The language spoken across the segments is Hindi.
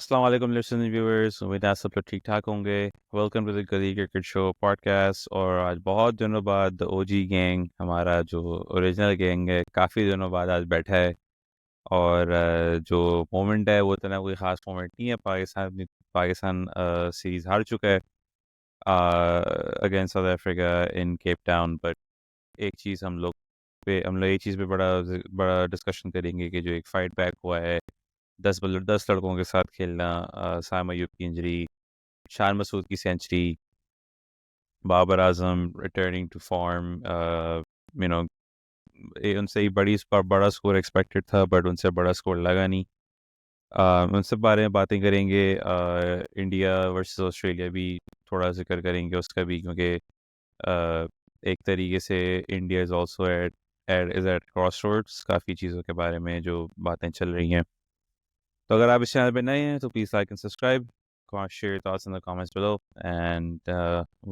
अस्सलाम वालेकुम लिसनिंग व्यूअर्स, उम्मीद है आप सब लोग ठीक ठाक होंगे। वेलकम टू द गली क्रिकेट शो पॉडकास्ट। और आज बहुत दिनों बाद द ओजी गैंग, हमारा जो ओरिजिनल गैंग है, काफ़ी दिनों बाद आज बैठा है। और जो मोमेंट है वो इतना कोई ख़ास मोमेंट नहीं है। पाकिस्तान सीरीज़ हार चुका है against south Africa in Cape Town. But एक चीज़ हम लोग एक चीज़ पे बड़ा बड़ा डिस्कशन करेंगे कि जो एक फ़ाइट बैक हुआ है 10 लड़कों के साथ खेलना, साइम अयूब की इंजरी, शान मसूद की century, Babar Azam returning to form, you know उनसे ही बड़ा स्कोर एक्सपेक्टेड था बट उनसे बड़ा स्कोर लगा नहीं। उन सब बारे में बातें करेंगे। इंडिया वर्सेस ऑस्ट्रेलिया भी थोड़ा जिक्र करेंगे उसका भी, क्योंकि uh, एक तरीके से India is also at crossroads काफ़ी चीज़ों के बारे में जो बातें चल रही हैं। तो अगर आप इस चैनल पे नए हैं तो please like and subscribe, share your thoughts in the comments below, and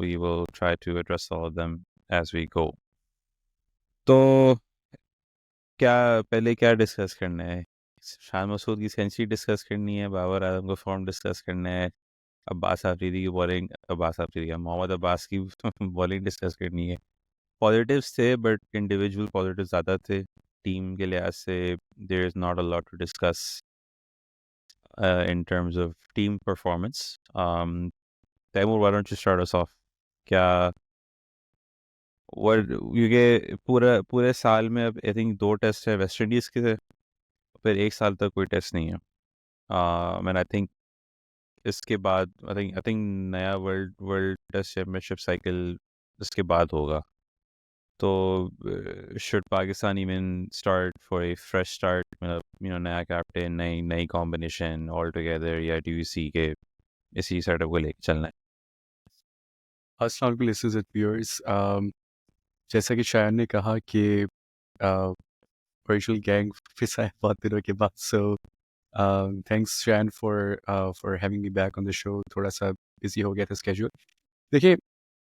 we will try to address all of them as we go. तो क्या डिस्कस करना है? शान मसूद की सेंचुरी डिस्कस करनी है, बाबर आजम का फॉर्म डिस्कस करना है, मोहम्मद अब्बास की बॉलिंग डिस्कस करनी है। पॉजिटिव्स थे बट इंडिविजुअल पॉजिटिव ज़्यादा थे। टीम के लिहाज से there is not a lot to discuss in terms of team performance. Taimur, why don't you start us off? क्या क्योंकि पूरे साल में अब आई थिंक 2 टेस्ट है वेस्ट इंडीज़ के, फिर एक साल तक कोई टेस्ट नहीं है। मैंने आई थिंक इसके बाद आई थिंक नया world world test championship cycle इसके बाद होगा। तो should Pakistan even start for a fresh start, मतलब नया कैप्टन, नई नई कॉम्बिनेशन ऑल टुगेदर, या डू यू सी के इसी सेटअप को लेके चलना है? अस्सलाम वालेकुम लिसनर्स एंड व्यूअर्स। जैसा कि शायन ने कहा कि ओरिजिनल गैंग फिर आया बहुत दिनों के बाद, so thanks Shayan for having me back on the show. थोड़ा सा बिजी हो गया था स्केड्यूल। देखिए,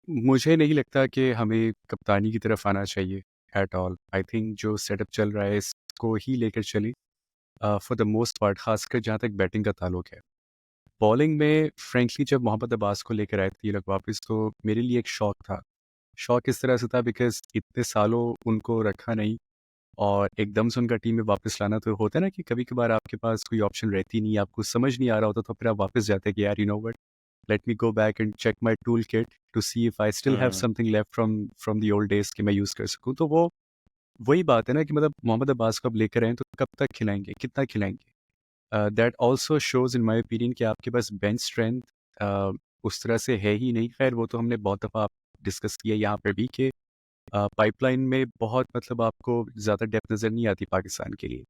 मुझे नहीं लगता कि हमें कप्तानी की तरफ आना चाहिए एट ऑल। आई थिंक जो सेटअप चल रहा है इसको ही लेकर चले फॉर द मोस्ट पार्ट, खासकर जहाँ तक बैटिंग का ताल्लुक है। बॉलिंग में फ्रेंकली जब मोहम्मद अब्बास को लेकर आए थे ये लोग वापस, तो मेरे लिए एक शौक था। शौक इस तरह से था बिकॉज़ इतने सालों उनको रखा नहीं और एकदम से उनका टीम में वापस लाना, तो होता है ना कि कभी-कभार आपके पास कोई ऑप्शन रहती नहीं, आपको समझ नहीं आ रहा होता, तो फिर आप वापस जाते हैं कि यार you know what, let me go back and check my tool kit to see if I still have hmm. Something left from from the old days कि मैं यूज़ कर सकूँ। तो वो वही बात है ना कि मतलब मोहम्मद अब्बास को अब लेकर आए हैं, तो कब तक खिलाएँगे, कितना खिलाएँगे? That also shows in my opinion कि आपके पास बेंच स्ट्रेंथ उस तरह से है ही नहीं। ख़ैर वो तो हमने बहुत दफ़ा डिस्कस किया यहाँ पे भी कि पाइपलाइन में बहुत मतलब आपको ज़्यादा डेप्थ नज़र नहीं आती पाकिस्तान के लिए।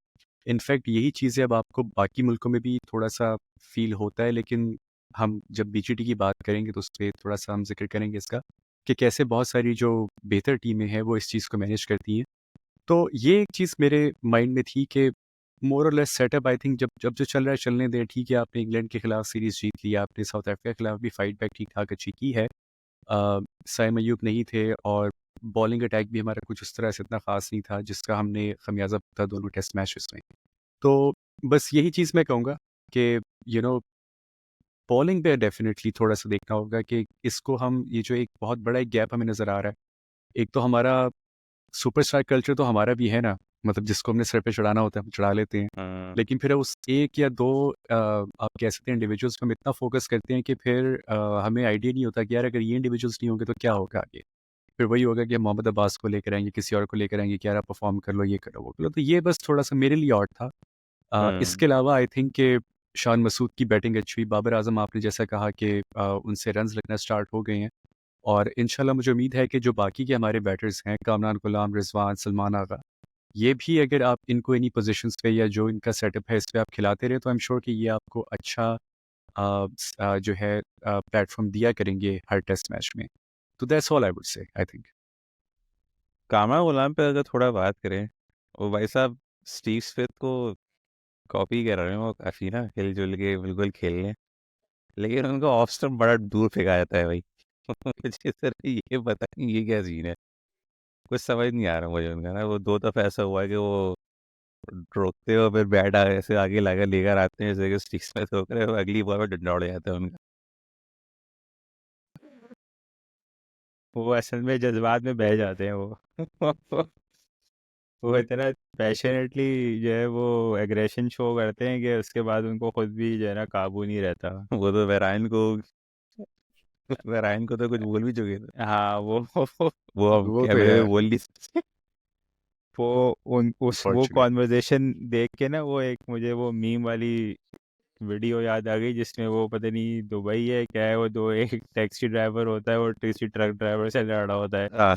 इनफैक्ट यही चीज़ें अब आपको बाकी मुल्कों में भी थोड़ा-सा फ़ील होता है, लेकिन हम जब बीजीटी की बात करेंगे तो उसपे थोड़ा-सा हम ज़िक्र करेंगे इसका कि कैसे बहुत सारी जो बेहतर टीमें हैं वो इस चीज़ को मैनेज करती हैं। तो ये एक चीज़ मेरे माइंड में थी कि मोर और लेस सेटअप आई थिंक जब जब जो चल रहा है चलने दें। ठीक है, आपने इंग्लैंड के खिलाफ सीरीज़ जीत लिया, आपने साउथ अफ्रीका के खिलाफ भी फाइट बैक ठीक-ठाक अच्छी की है। साइम अयूब नहीं थे और बॉलिंग अटैक भी हमारा कुछ उस तरह से इतना ख़ास नहीं था जिसका हमने खमियाज़ा भुगता दोनों टेस्ट मैचेस में। तो बस यही चीज़ मैं कहूँगा कि यू नो बॉलिंग पे डेफ़िनेटली थोड़ा-सा देखना होगा कि इसको हम ये जो एक बहुत बड़ा एक गैप हमें नज़र आ रहा है। एक तो हमारा सुपरस्टार कल्चर तो हमारा भी है ना, मतलब जिसको हमने सर पे चढ़ाना होता है हम चढ़ा लेते हैं। हम्म। लेकिन फिर उस 1 या 2 आप कह सकते हैं इंडिविजुअल्स पे हम इतना फ़ोकस करते हैं कि फिर हमें आइडिया नहीं होता कि यार अगर ये इंडिविजुअल्स नहीं होंगे तो क्या होगा आगे? फिर वही होगा कि हम मोहम्मद अब्बास को लेकर आएँगे, किसी और को लेकर आएँगे कि यार आप परफ़ॉर्म कर लो, ये करो, वो करो। तो ये बस थोड़ा-सा मेरे लिए ऑड था। हम्म। इसके अलावा आई थिंक कि शान मसूद की बैटिंग अच्छी हुई। बाबर आज़म आपने जैसा कहा कि उनसे रन्स लगना स्टार्ट हो गए हैं और इंशाल्लाह मुझे उम्मीद है कि जो बाकी के हमारे बैटर्स हैं, कामरान गुलाम, रिज़वान, सलमान आगा, ये भी अगर आप इनको इन्हीं पोज़ीशंस पे या जो इनका सेटअप है इस पे आप खिलाते रहे तो आई एम श्योर कि ये आपको अच्छा जो है प्लेटफ़ॉर्म दिया करेंगे हर टेस्ट मैच में। तो that's all I would say I think. Kamran गुलाम पे अगर थोड़ा बात करें, वो भाई साहब स्टीव स्मिथ को कॉपी कर रहे हैं, वो काफ़ी ना हिल जुल के बिल्कुल खेल लें, लेकिन उनको ऑफ स्टंप बड़ा दूर फेंका जाता है भाई। मुझे सर ये बताएं ये क्या सीन है? कुछ समझ नहीं आ रहा मुझे उनका ना। वो 2 दफ़ा ऐसा हुआ है कि वो रोकते हो, फिर बैट ऐसे आगे लगा लेकर आते हैं जैसे कि स्टिक्स में ठोक रहे हो, अगली बॉल में डंडा उड़ जाता है उनका। वो असल में जज्बात में बह जाते हैं वो। वो इतना पैशनेटली जो है वो एग्रेशन शो करते हैं कि उसके बाद उनको खुद भी जो है ना काबू नहीं रहता। वो तो वेराइन को तो कुछ बोल भी चुके थे। हाँ वो अब वो तो कैमरे में यार बोल नहीं सकते। वो वो अनफॉर्चुनेट। कॉन्वर्जेशन देख के ना, वो एक मुझे वो मीम वाली वीडियो याद आ गई जिसमें वो पता नहीं दुबई है क्या है, वो दो एक टैक्सी ड्राइवर होता है और किसी ट्रक ड्राइवर से लड़ रहा होता है। हाँ।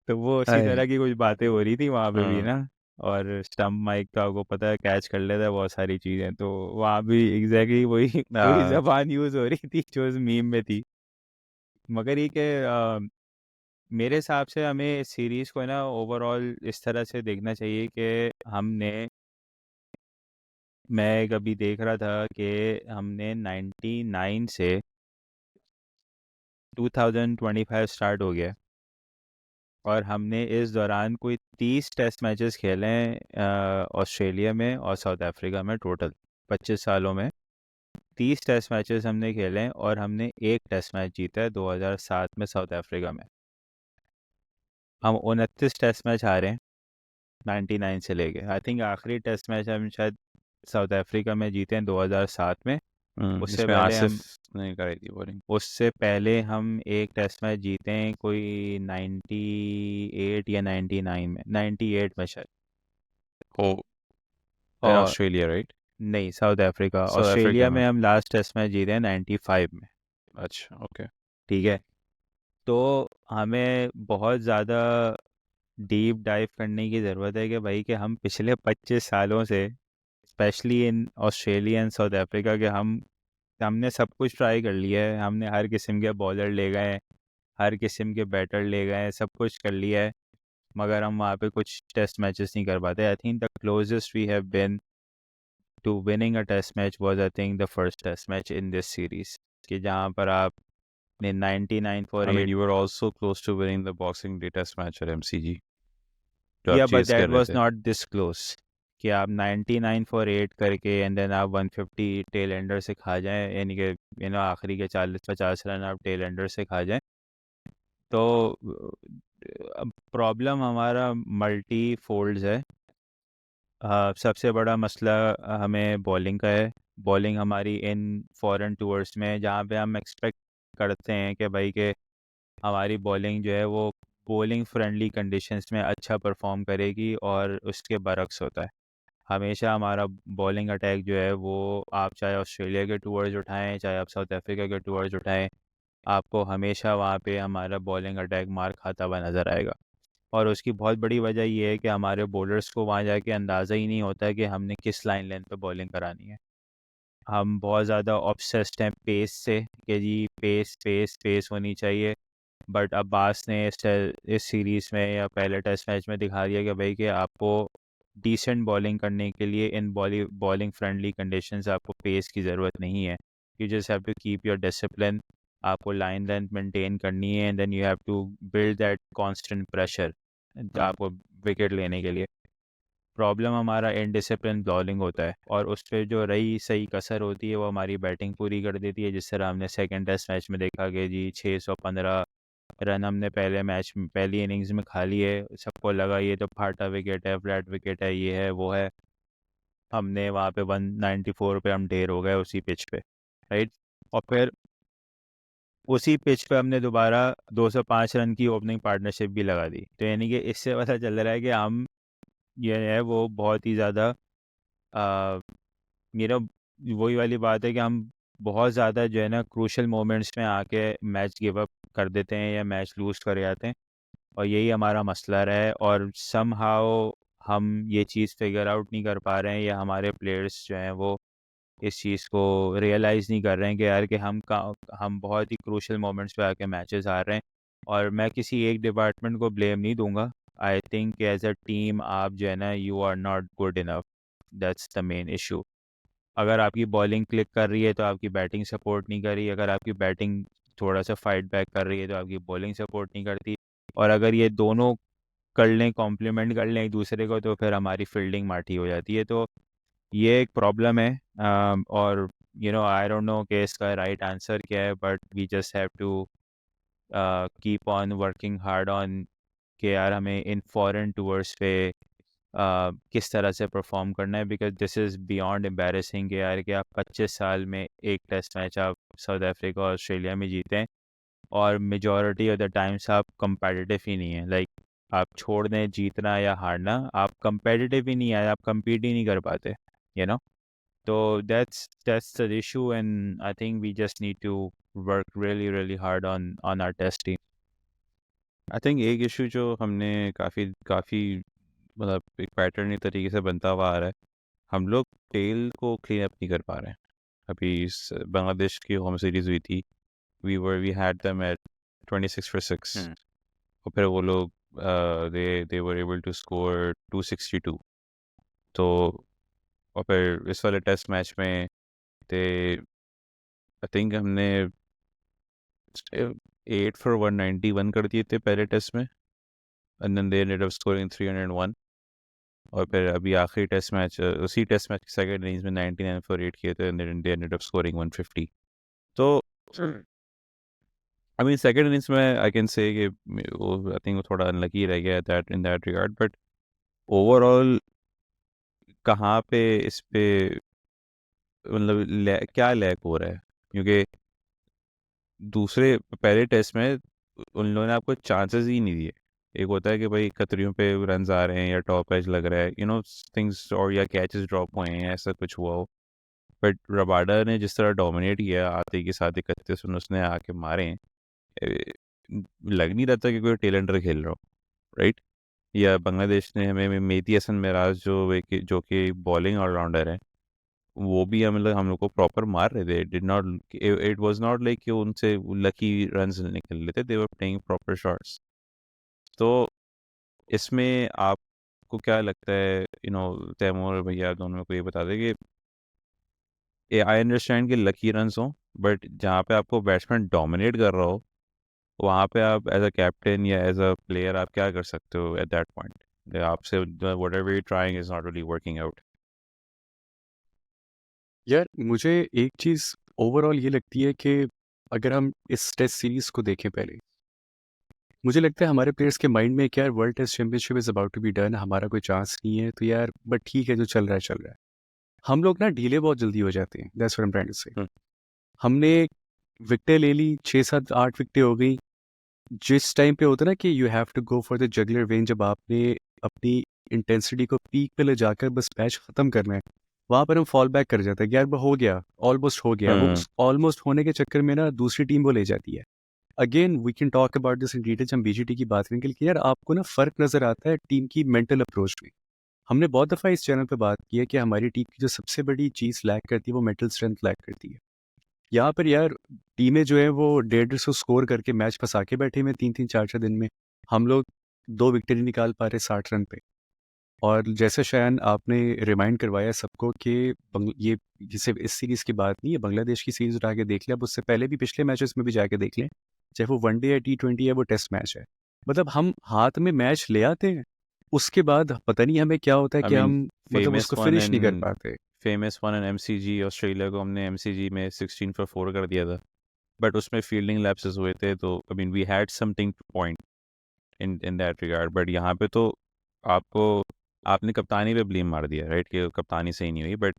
तो वो उसी हाय। तरह की कुछ बातें हो रही थी वहां पे भी हाँ। ना। और स्टम्प माइक तो आपको पता है कैच कर लेता है बहुत सारी चीजें, तो वहां भी एग्जैक्टली वही वही हाँ। जबान यूज हो रही थी जो उस मीम में थी। मगर ये कि मेरे हिसाब से हमें सीरीज को ना ओवरऑल इस तरह से देखना चाहिए कि हमने मैं कभी देख रहा था कि हमने 99 से 2025 स्टार्ट हो गया, और हमने इस दौरान कोई 30 टेस्ट मैचेस खेले हैं ऑस्ट्रेलिया में और साउथ अफ्रीका में, टोटल 25 सालों में 30 टेस्ट मैचेस हमने खेले हैं, और हमने एक टेस्ट मैच जीता है 2007 में साउथ अफ्रीका में। हम 29 टेस्ट मैच हारे हैं 99 से लेके, आई थिंक आखिरी टेस्ट मैच हम शायद साउथ अफ्रीका में जीते हैं 2007 में। उससे जिसमें पहले आसिफ हम ने कराई थी बॉलिंग। उससे पहले हम एक टेस्ट मैच जीते हैं कोई 98 या 99 में, 98 में शायद। ओ, इन और ऑस्ट्रेलिया राइट? नहीं, south Africa. South Africa Australia में। में हम लास्ट टेस्ट मैच जीते हैं 95 में। अच्छा, ओके। ठीक है। तो हमें बहुत ज़्यादा डीप डाइव करने की ज़रूरत है कि भाई कि हम पिछले 25 सालों से, specially in Australia and south Africa के, हमने सब कुछ ट्राई कर लिया है। हमने हर किस्म के बॉलर ले गए हैं, हर किस्म के बैटर ले गए हैं, सब कुछ कर लिया है, मगर हम वहाँ पे कुछ टेस्ट मैचेस नहीं कर पाते। I think the closest we have been to winning a test match was, I think, the first test match in this series, कि जहाँ पर आपने 99 for I mean, 8। you were also close to winning the Boxing Day Test match at MCG, जो आप या बट चेस दैट कर रहे वाज थे। नॉट दिस क्लोज, कि आप 99 फॉर 8 करके एंड देन आप 150 टेल एंडर से खा जाएं, यानी कि आखिरी के 40-50 रन आप टेल एंडर से खा जाएं। तो प्रॉब्लम हमारा मल्टी फोल्ड्स है। सबसे बड़ा मसला हमें बॉलिंग का है। बॉलिंग हमारी इन फॉरेन टूर्स में, जहाँ पे हम एक्सपेक्ट करते हैं कि भाई के हमारी बॉलिंग जो है वो बॉलिंग फ्रेंडली कंडीशंस में अच्छा परफॉर्म करेगी, और उसके बरक्स होता है। हमेशा हमारा बॉलिंग अटैक जो है वो, आप चाहे ऑस्ट्रेलिया के टूर्स उठाएं चाहे आप साउथ अफ्रीका के टूर्स उठाएं, आपको हमेशा वहाँ पे हमारा बॉलिंग अटैक मार खाता हुआ नज़र आएगा। और उसकी बहुत बड़ी वजह ये है कि हमारे बॉलर्स को वहाँ जाके अंदाज़ा ही नहीं होता कि हमने किस लाइन लेंथ पे बॉलिंग करानी है। हम बहुत ज़्यादा ऑब्सेस्ड हैं पेस से, कि जी पेस पेस पेस होनी चाहिए। बट अब्बास ने इस सीरीज़ में या पहले टेस्ट मैच में दिखा दिया कि भाई कि आपको डिसेंट बॉलिंग करने के लिए इन बॉलिंग फ्रेंडली कंडीशंस आपको पेस की ज़रूरत नहीं है। You just have to keep your discipline. आपको लाइन लेंथ मेंटेन करनी है, and then you have to build that constant pressure आपको विकेट लेने के लिए। प्रॉब्लम हमारा इनडिसिप्लिन बॉलिंग होता है, और उस पर जो रही सही कसर होती है वो हमारी बैटिंग पूरी कर देती है। जिस तरह हमने सेकंड टेस्ट मैच में देखा कि जी 615 रन हमने पहले मैच में पहली इनिंग्स में खा लिए। सबको लगा ये तो फाटा विकेट है, फ्लैट विकेट है, ये है वो है। हमने वहाँ पे 194 पे हम ढेर हो गए उसी पिच पे, राइट। और फिर उसी पिच पे हमने दोबारा 205 रन की ओपनिंग पार्टनरशिप भी लगा दी। तो यानी कि इससे पता चल रहा है कि हम, ये है वो बहुत ही ज़्यादा, मेरा वही वाली बात है कि हम बहुत ज़्यादा जो है ना क्रूशल मोमेंट्स में आके मैच गिव अप कर देते हैं या मैच लूज कर जाते हैं। और यही हमारा मसला रहा है, और सम हाउ हम ये चीज़ फिगर आउट नहीं कर पा रहे हैं, या हमारे प्लेयर्स जो हैं वो इस चीज़ को रियलाइज़ नहीं कर रहे हैं कि यार कि हम बहुत ही क्रूशल मोमेंट्स पे आके मैचेस हार रहे हैं। और मैं किसी एक डिपार्टमेंट को ब्लेम नहीं दूंगा। I think as a team आप जो है ना, you are not good enough. That's the main issue. अगर आपकी बॉलिंग क्लिक कर रही है तो आपकी बैटिंग सपोर्ट नहीं कर रही, अगर आपकी बैटिंग थोड़ा सा फाइट बैक कर रही है तो आपकी बॉलिंग सपोर्ट नहीं करती। और अगर ये दोनों कर लें, कॉम्प्लीमेंट कर लें एक दूसरे को, तो फिर हमारी फील्डिंग माठी हो जाती है। तो ये एक प्रॉब्लम है। और आई डोंट नो कि इसका राइट आंसर क्या है, but we just have to keep on working hard on कि यार हमें इन फॉरेन टूर्स पे किस तरह से परफॉर्म करना है, because this is beyond embarrassing कि यार कि आप 25 साल में एक टेस्ट मैच आप साउथ अफ्रीका और ऑस्ट्रेलिया में जीते हैं, और मेजॉरिटी ऑफ द टाइम्स आप कंपेटिटिव ही नहीं है। लाइक आप छोड़ दें जीतना या हारना, आप कंपेटिटिव ही नहीं है, आप compete ही नहीं कर पाते, यू नो। तो that's the issue, and I think we just need to work really really hard on our test team. I think एक इशू जो हमने काफ़ी काफ़ी मतलब एक पैटर्न तरीके से बनता हुआ आ रहा है, हम लोग टेल को क्लीन अप नहीं कर पा रहे हैं। अभी बांग्लादेश की होम सीरीज़ हुई थी, we had them at 26 for 6, और फिर वो लोग they were able to score 262। तो और फिर इस वाले टेस्ट मैच में दे आई थिंक हमने 8 for 191 कर दिए थे पहले टेस्ट में, and then they ended up scoring 301। और फिर अभी आखिरी टेस्ट मैच, उसी टेस्ट मैच के सेकंड इनिंग्स में 99 for 8 किए थे, and they ended up scoring 150। तो आई मीन सेकंड इनिंग्स में आई कैन से कि वो आई थिंक वो थोड़ा अनलकी रह गया that in that regard, but overall कहाँ पे इस पे मतलब क्या लैक हो रहा है, क्योंकि दूसरे पहले टेस्ट में उन लोगों ने आपको चांसेस ही नहीं दिए। एक होता है कि भाई कतरियों पे रन आ रहे हैं या टॉप एज लग रहा है, थिंग्स, और या कैचेस ड्रॉप हुए हैं, ऐसा कुछ हुआ हो। बट रबाडा ने जिस तरह डोमिनेट किया आते के साथ 31 रन उसने आके मारे हैं, लग नहीं रहा था कि कोई टेलेंडर खेल रहा हो, राइट। या बांग्लादेश ने हमें मेहदी हसन मिराज जो कि बॉलिंग ऑलराउंडर है, वो भी हम लोग को प्रॉपर मार रहे थे। Did not it was not like कि उनसे लकी रन्स निकल रहे थे, they were playing proper shots. तो इसमें आपको क्या लगता है, तैमूर और भैया दोनों में को ये बता दें कि आई अंडरस्टैंड कि लकी रन्स हो, बट जहाँ पे आपको बैट्समैन डोमिनेट कर रहा हो, वहाँ पे आप एज अ कैप्टन या एज अ प्लेयर आप क्या कर सकते हो एट दैट पॉइंट। आपसे whatever you trying is not really working out. यार मुझे एक चीज़ ओवरऑल ये लगती है कि अगर हम इस टेस्ट सीरीज़ को देखें पहले, मुझे लगता है हमारे प्लेयर्स के माइंड में कि यार world test championship is about to be done, हमारा कोई चांस नहीं है, तो यार बट ठीक है जो चल रहा है चल रहा है। हम लोग ना ढीले बहुत जल्दी हो जाते हैं, that's what I am trying to say. हमने विकेटें ले ली, 6 7 8 विकेटें हो गई। जिस टाइम पे होता है ना कि you have to go for the jugular vein, जब आपने अपनी इंटेंसिटी को पीक पे ले जाकर बस मैच ख़त्म करना है, वहाँ पर हम फॉल बैक कर जाते हैं कि यार वो हो गया, ऑलमोस्ट हो गया। वो ऑलमोस्ट होने के चक्कर में ना दूसरी टीम वो ले जाती है। Again we can talk about this in detail, हम बीजीटी की बात करेंगे, लेकिन यार आपको ना फ़र्क नज़र आता है टीम की मेंटल अप्रोच में। हमने बहुत दफ़ा इस चैनल पे बात की है कि हमारी टीम की जो सबसे बड़ी चीज़ लैक करती है वो मेंटल स्ट्रेंथ लैक करती है। यहाँ पर यार टीमें जो है वो 150 स्कोर करके मैच फंसा के बैठे हुए 3 3 4 4 दिन में, हम लोग 2 विकेट नहीं निकाल पा रहे 60 रन पे। और जैसे शायन आपने रिमाइंड करवाया सबको कि ये जिसे इस सीरीज़ की बात नहीं है, बांग्लादेश की सीरीज़ उठा के देख लें, अब उससे पहले भी पिछले मैचेस में भी जाके देख लें, चाहे वो वनडे है, T20 है, वो टेस्ट मैच है। मतलब हम हाथ में मैच ले आते हैं, उसके बाद पता नहीं हमें क्या होता है आई कि मीन हम मतलब उसको फिनिश नहीं कर पाते। Famous one and MCG Australia को हमने एमसीजी में 16 for 4 कर दिया था, बट उसमें फील्डिंग लैप्सेस हुए थे। तो I mean we had something to point in that regard, but यहाँ पे तो आपको आपने कप्तानी पे ब्लेम मार दिया, राइट, कि कप्तानी सही नहीं हुई। बट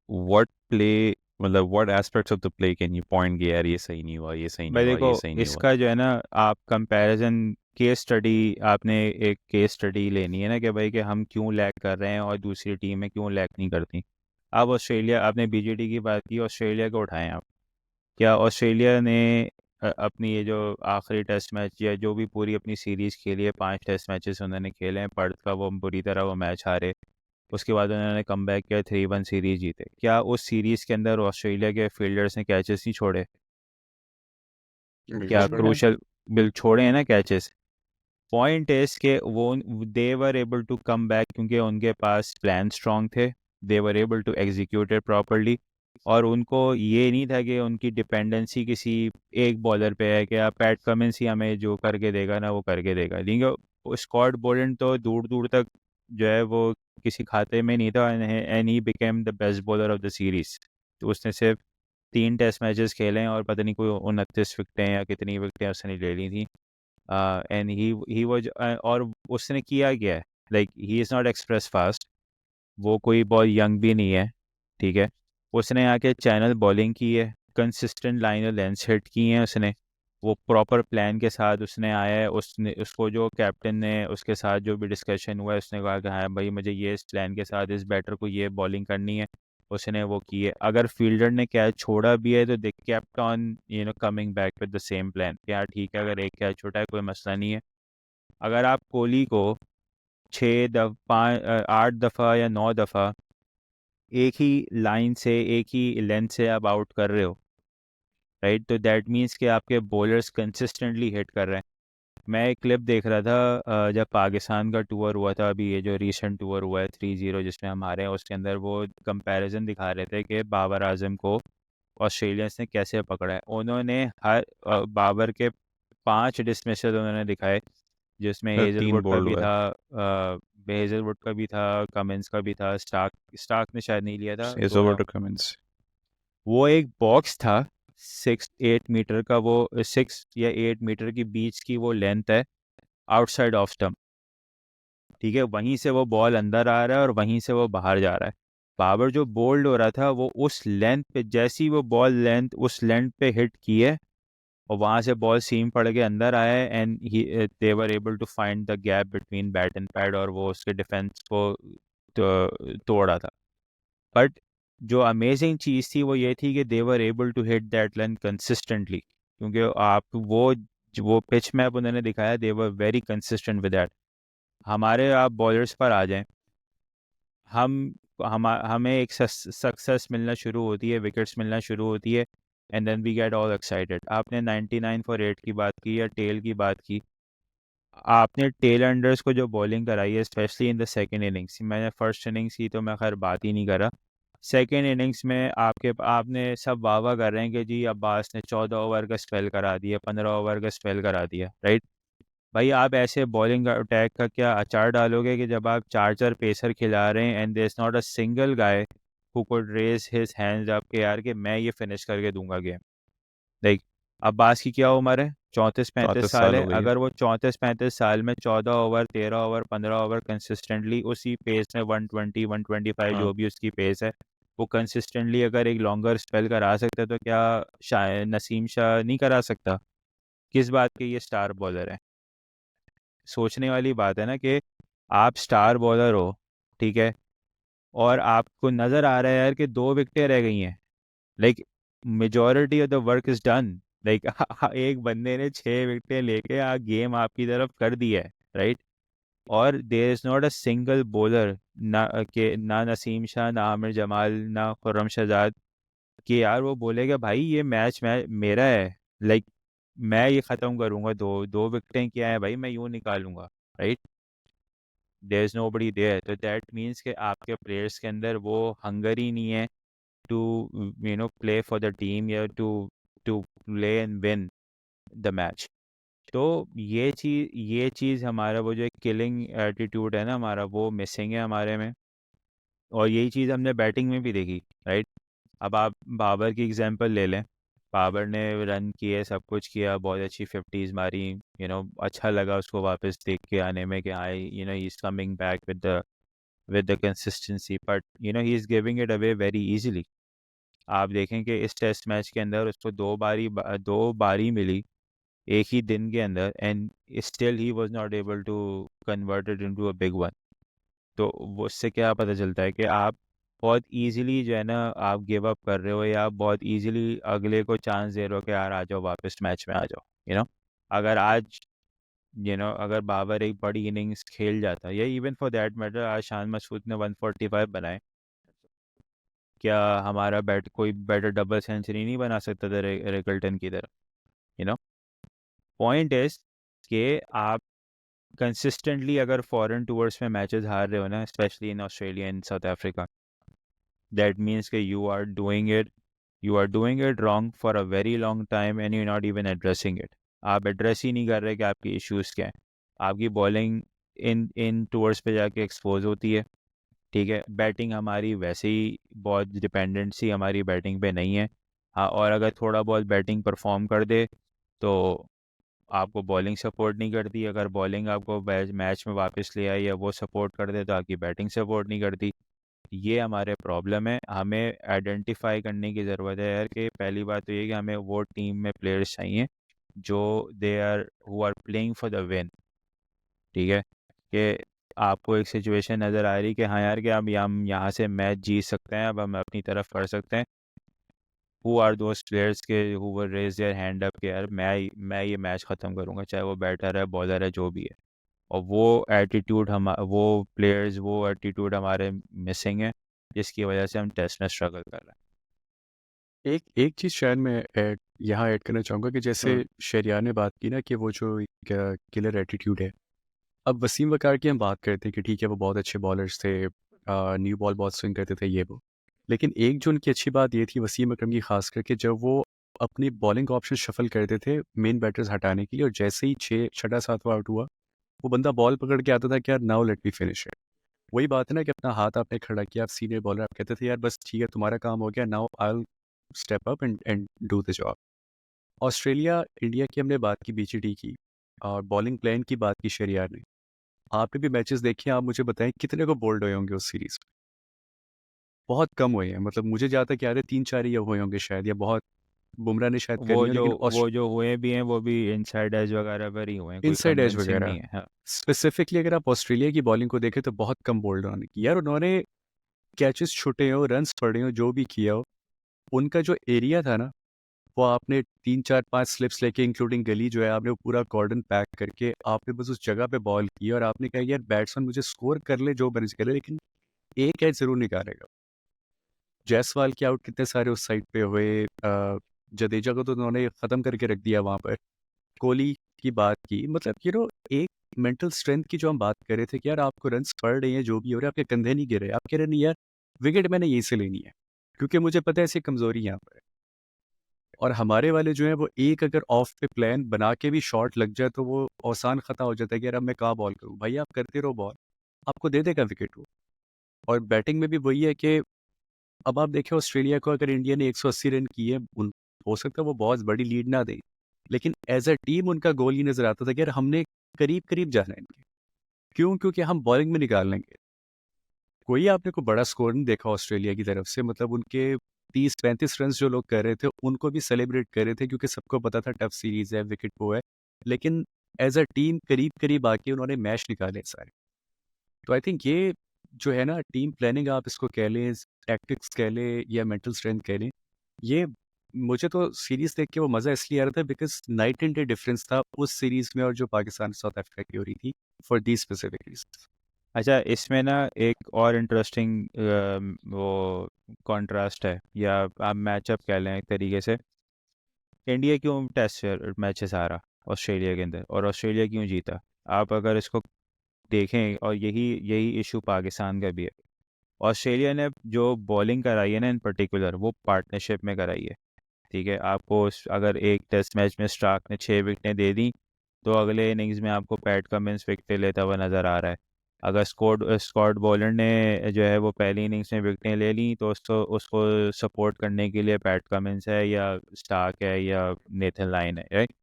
व्हाट प्ले मतलब what aspects of the play can you point कि यार ये सही नहीं हुआ, ये सही नहीं भाई हुआ, देखो, ये सही नहीं हुआ। इसका जो है ना, आप कंपैरिजन केस स्टडी, आपने एक केस स्टडी लेनी है ना कि भाई कि हम क्यों लैग कर रहे हैं और दूसरी टीमें क्यों लैग नहीं करती। अब ऑस्ट्रेलिया, आपने बीजीटी की बात की, ऑस्ट्रेलिया को उठाएं आप। क्या ऑस्ट्रेलिया ने अपनी ये जो आखिरी टेस्ट मैच या जो भी पूरी अपनी सीरीज़ खेली है, 5 टेस्ट मैचेस उन्होंने खेले हैं, पर्थ का वो बुरी तरह वो मैच हारे, उसके बाद उन्होंने कमबैक किया, 3-1 सीरीज़ जीते। क्या उस सीरीज़ के अंदर ऑस्ट्रेलिया के फील्डर्स ने कैचेस नहीं छोड़े? क्या बिल्कुल। क्रूशल बिल छोड़े हैं ना कैचेस? पॉइंट इज के वो they were able to come back क्योंकि उनके पास प्लान स्ट्रॉन्ग थे, they were able to execute it properly. और उनको ये नहीं था कि उनकी डिपेंडेंसी किसी एक बॉलर पे है कि आप पैट कमिंस ही हमें जो करके देगा ना वो करके देगा, लेकिन स्कॉट बोलेंट तो दूर दूर तक जो है वो किसी खाते में नहीं था, and he became the best bowler of the series. तो उसने सिर्फ 3 टेस्ट मैचेस खेले हैं और पता नहीं कोई 29 विकटें या कितनी विकटें उसने ले ली थी। एंड ही वाज, और उसने किया क्या है, like he is not express fast, वो कोई बहुत यंग भी नहीं है, ठीक है। उसने आके चैनल बॉलिंग की है, कंसिस्टेंट लाइन और लेंथ हिट की हैं उसने, वो प्रॉपर प्लान के साथ उसने आया है। उसने उसको जो कैप्टन ने उसके साथ जो भी डिस्कशन हुआ है उसने कहा कि हाँ भाई मुझे ये इस प्लान के साथ इस बैटर को ये बॉलिंग करनी है, उसने वो की है। अगर फील्डर ने कैच छोड़ा भी है तो they kept on coming back with the same plan, यार ठीक है अगर एक कैच छोटा है कोई मसला नहीं है। अगर आप कोहली को 8 दफ़ा या 9 दफ़ा एक ही लाइन से एक ही लेंथ से आप आउट कर रहे हो, राइट, तो दैट मीन्स कि आपके बॉलर्स कंसिस्टेंटली हिट कर रहे हैं। मैं एक क्लिप देख रहा था जब पाकिस्तान का टूर हुआ था, अभी ये जो रीसेंट टूर हुआ है 3-0 जिसमें हम हारे हैं, उसके अंदर वो कंपैरिजन दिखा रहे थे कि बाबर आजम को ऑस्ट्रेलियंस ने कैसे पकड़ा है। उन्होंने बाबर के 5 डिसमिसल उन्होंने दिखाए, जिसमें 3 हेजलवुड का बोल्ड भी हुआ है। था, हेजलवुड का भी था, कमिंस का भी था, स्टार्क ने शायद नहीं लिया था, इज दो ओवर या टू कमिंस। वो एक बॉक्स था 6-8 मीटर का, वो 6 या 8 मीटर की बीच की वो लेंथ है आउटसाइड ऑफ स्टंप, ठीक है, वहीं से वो बॉल अंदर आ रहा है और वहीं से वो बाहर जा रहा है। बाबर जो बोल्ड हो रहा था वो उस लेंथ पे, जैसी वो बॉल लेंथ उस लेंथ पे हिट की है और वहां से बॉल सीम पड़ के अंदर आया है, and they were able to find the gap between bat and pad, और वो उसके डिफेंस को तोड़ा था। बट जो अमेजिंग चीज़ थी वो ये थी कि they were able to hit that length consistently, क्योंकि आप वो पिच मैप उन्होंने दिखाया, they were very consistent with that. हमारे आप बॉलर्स पर आ जाएं, हमें एक सक्सेस मिलना शुरू होती है, विकेट्स मिलना शुरू होती है, and then we get all excited. आपने 99 फॉर 8 की बात की या टेल की बात की, आपने टेल अंडर्स को जो बॉलिंग कराई है specially in the second innings, मैंने फर्स्ट इनिंग्स की तो मैं खैर बात ही नहीं करा, सेकेंड इनिंग्स में आपने सब वाह वाह कर रहे हैं कि जी अब्बास ने 14 ओवर का स्पेल करा दिया, 15 ओवर का स्पेल करा दिया, राइट। भाई आप ऐसे बॉलिंग अटैक का क्या अचार डालोगे कि जब आप 4 4 पेसर खिला रहे हैं and there is not a single guy who could raise his hands up के यार कि मैं ये फिनिश करके दूंगा गेम। लाइक अब्बास की क्या उम्र है, 34-35 34 साल साल है। हो गई है। अगर वो 34-35 साल में 14 ओवर 13 ओवर 15 ओवर कंसिस्टेंटली उसी पेस में 120-125 हाँ। जो भी उसकी पेस है वो कंसिस्टेंटली अगर एक लॉन्गर स्पेल करा सकता है तो क्या शायद नसीम शाह नहीं करा सकता? किस बात के ये स्टार बॉलर है? सोचने वाली बात है ना कि आप स्टार बॉलर हो, ठीक है, और आपको नज़र आ रहा है यार कि 2 विकेटें रह गई हैं, like majority of the work is done, like एक बंदे ने 6 विकेटें लेके गेम आपकी तरफ कर दी है, राइट। और there is not a single bowler, ना नसीम शाह, ना आमिर जमाल, ना खुर्रम शहजाद, कि यार वो बोलेगा भाई ये मैच मेरा है, लाइक मैं ये ख़त्म करूंगा, दो दो विकेटें क्या है भाई मैं यूँ निकालूंगा, right. There is nobody there, तो दैट मीन्स कि आपके प्लेयर्स के अंदर वो हंगर ही नहीं है to play for the team या to play and win the match. तो ये चीज़ हमारा वो जो एक किलिंग एटीट्यूड है ना हमारा, वो मिसिंग है हमारे में, और यही चीज़ हमने बैटिंग में भी देखी, राइट। अब आप बाबर की एग्जांपल ले लें, बाबर ने रन किए, सब कुछ किया, बहुत अच्छी 50s मारी, अच्छा लगा उसको वापस देख के आने में कि I he is coming back with the consistency, but he is giving it away very easily. आप देखें कि इस टेस्ट मैच के अंदर उसको 2 बारी मिली एक ही दिन के अंदर, and still he was not able to convert it into a big one. तो वो उससे क्या पता चलता है कि आप बहुत इजीली जो है ना आप गिव अप कर रहे हो, या आप बहुत इजीली अगले को चांस दे रहे हो कि यार आ जाओ वापस मैच में आ जाओ, अगर आज अगर बाबर एक बड़ी इनिंग्स खेल जाता, या इवन फॉर दैट मैटर आज शान मसूद ने 145 बनाए, क्या हमारा कोई बेटर डबल सेंचुरी नहीं बना सकता था रिकल्टन की तरह? यू नो पॉइंट इज कि आप कंसिस्टेंटली अगर फॉरेन टूर्स में मैचेस हार रहे हो ना, specially in Australia and south Africa, that means कि you are doing it wrong for a very long time and you're not even addressing it. आप एड्रेस ही नहीं कर रहे कि आपकी इश्यूज़ क्या हैं. आपकी बॉलिंग इन टूवर्स पे जाके एक्सपोज होती है. ठीक है, बैटिंग हमारी वैसे ही बहुत डिपेंडेंसी हमारी बैटिंग पे नहीं है. हाँ, और अगर थोड़ा बहुत बैटिंग परफॉर्म कर दे तो आपको बॉलिंग सपोर्ट नहीं करती. अगर बॉलिंग आपको मैच में वापस ले आई या वो सपोर्ट कर दे तो आपकी बैटिंग सपोर्ट नहीं करती. ये हमारे प्रॉब्लम है. हमें आइडेंटिफाई करने की ज़रूरत है यार कि पहली बात तो ये कि हमें वो टीम में प्लेयर्स चाहिए जो they are who are playing for the win. ठीक है, कि आपको एक सिचुएशन नज़र आ रही कि हाँ यार कि अब हम यहाँ से मैच जीत सकते हैं, अब हम अपनी तरफ कर सकते हैं. हु आर दोज प्लेयर्स के who will raise their hand up कि यार मैं ये मैच ख़त्म करूँगा, चाहे वो बैटर है बॉलर है जो भी है. और वो प्लेयर्स वो एटीट्यूड हमारे मिसिंग है, जिसकी वजह से हम टेस्ट में स्ट्रगल कर रहे हैं. एक एक चीज़ शायद मैं यहाँ ऐड करना चाहूँगा कि जैसे शहरियार ने बात की ना कि वो जो एक किलर एटीट्यूड है. अब वसीम वकार की हम बात करते हैं कि ठीक है वो बहुत अच्छे बॉलर्स थे, न्यू बॉल बहुत स्विंग करते थे ये वो. लेकिन एक जो उनकी अच्छी बात ये थी वसीम अकरम की खास करके, जब वो अपनी बॉलिंग ऑप्शन शफल करते थे मेन बैटर्स हटाने के लिए, और जैसे ही 6 छठा 7वां आउट हुआ वो बंदा बॉल पकड़ के आता था कि यार now let me finish it. वही बात है ना कि अपना हाथ आपने खड़ा किया, आप सीनियर बॉलर, आप कहते थे यार बस ठीक है तुम्हारा काम हो गया, now I will step up and do the job. Australia India की हमने बात की, बीजीटी की, और बॉलिंग प्लान की बात की शहरियार ने. आपने भी मैचेस देखे, आप मुझे बताएं कितने को बोल्ड हुए होंगे उस सीरीज में. बहुत कम हुए हैं, मतलब मुझे जहाँ तक याद है 3-4 ही हुए होंगे शायद, या बहुत बुमराह ने शायद कर वो लिया, जो लेकिन वो जो हुए भी हैं वो भी इनसाइड एज वगैरह पर ही हुए हैं, कोई इनसाइड एज कन्विंसिंग वगैरह. नहीं है. हाँ. स्पेसिफिकली अगर आप ऑस्ट्रेलिया की बॉलिंग को देखें तो बहुत कम बोल्ड उन्होंने की यार. उन्होंने कैचेस छूटे हो, रन पड़े हो, जो भी किया हो, उनका जो एरिया था ना, वो आपने 3 4 5 स्लिप्स लेके इंक्लूडिंग गली जो है, आपने वो पूरा कॉर्डन पैक करके आपने बस उस जगह पे बॉल की और आपने कहा यार बैट्समैन मुझे स्कोर कर ले जो मर्जी करे, लेकिन एक कैच जरूर निकालेगा. जायसवाल के आउट कितने सारे उस साइड पे हुए, जडेजा को तो उन्होंने ख़त्म करके रख दिया वहाँ पर. कोहली की बात की, मतलब एक मेंटल स्ट्रेंथ की जो हम बात कर रहे थे कि यार आपको रन पड़ रहे हैं जो भी हो रहा है, आपके कंधे नहीं गिर रहे, आप कह रहे नहीं यार विकेट मैंने यहीं से लेनी है क्योंकि मुझे पता है ऐसी कमज़ोरी यहाँ पर है. और हमारे वाले जो हैं वो एक अगर ऑफ पे प्लान बना के भी शॉट लग जाए तो वो आसान ख़ता हो जाता है कि यार अब मैं कहाँ बॉल करूँ. भाई आप करते रहो बॉल, आपको दे देगा विकेट वो. और बैटिंग में भी वही है कि अब आप देखें ऑस्ट्रेलिया को, अगर इंडिया ने 180 रन किए, हो सकता है वो बहुत बड़ी लीड ना दे, लेकिन एज अ टीम उनका गोल ही नजर आता था कि यार हमने करीब करीब जाना है इनके. क्यों? क्योंकि हम बॉलिंग में निकाल लेंगे. कोई आपने को बड़ा स्कोर नहीं देखा ऑस्ट्रेलिया की तरफ से, मतलब उनके 30-35 रन जो लोग कर रहे थे उनको भी सेलिब्रेट कर रहे थे क्योंकि सबको पता था टफ सीरीज है, विकेट वो है, लेकिन एज अ टीम करीब करीब आके उन्होंने मैच निकाले सारे. तो आई थिंक ये जो है ना टीम प्लानिंग आप इसको कह लें, टैक्टिक्स कह लें या मेंटल स्ट्रेंथ कह लें, ये मुझे तो सीरीज देख के वो मज़ा इसलिए आ रहा था because night and day difference था उस सीरीज में और जो पाकिस्तान साउथ अफ्रीका की हो रही थी, फॉर दी स्पेसिफिक रीजन. अच्छा, इसमें ना एक और इंटरेस्टिंग वो कॉन्ट्रास्ट है या आप मैचअप कह लें एक तरीके से. इंडिया क्यों टेस्ट मैचेस आ रहा ऑस्ट्रेलिया के अंदर और ऑस्ट्रेलिया क्यों जीता? आप अगर इसको देखें, और यही यही इशू पाकिस्तान का भी है. ऑस्ट्रेलिया ने जो बॉलिंग कराई है ना इन पर्टिकुलर, वो पार्टनरशिप में कराई है. ठीक है, आपको अगर एक टेस्ट मैच में स्टार्क ने 6 विकेटें दे दी तो अगले इनिंग्स में आपको पैट कमिंस विकेटें लेता हुआ नज़र आ रहा है. अगर स्कॉट बॉलर ने जो है वो पहली इनिंग्स में विकेटें ले ली तो उसको उसको सपोर्ट करने के लिए पैट कमिंस है या स्टार्क है या नेथन लाइन है, राइट.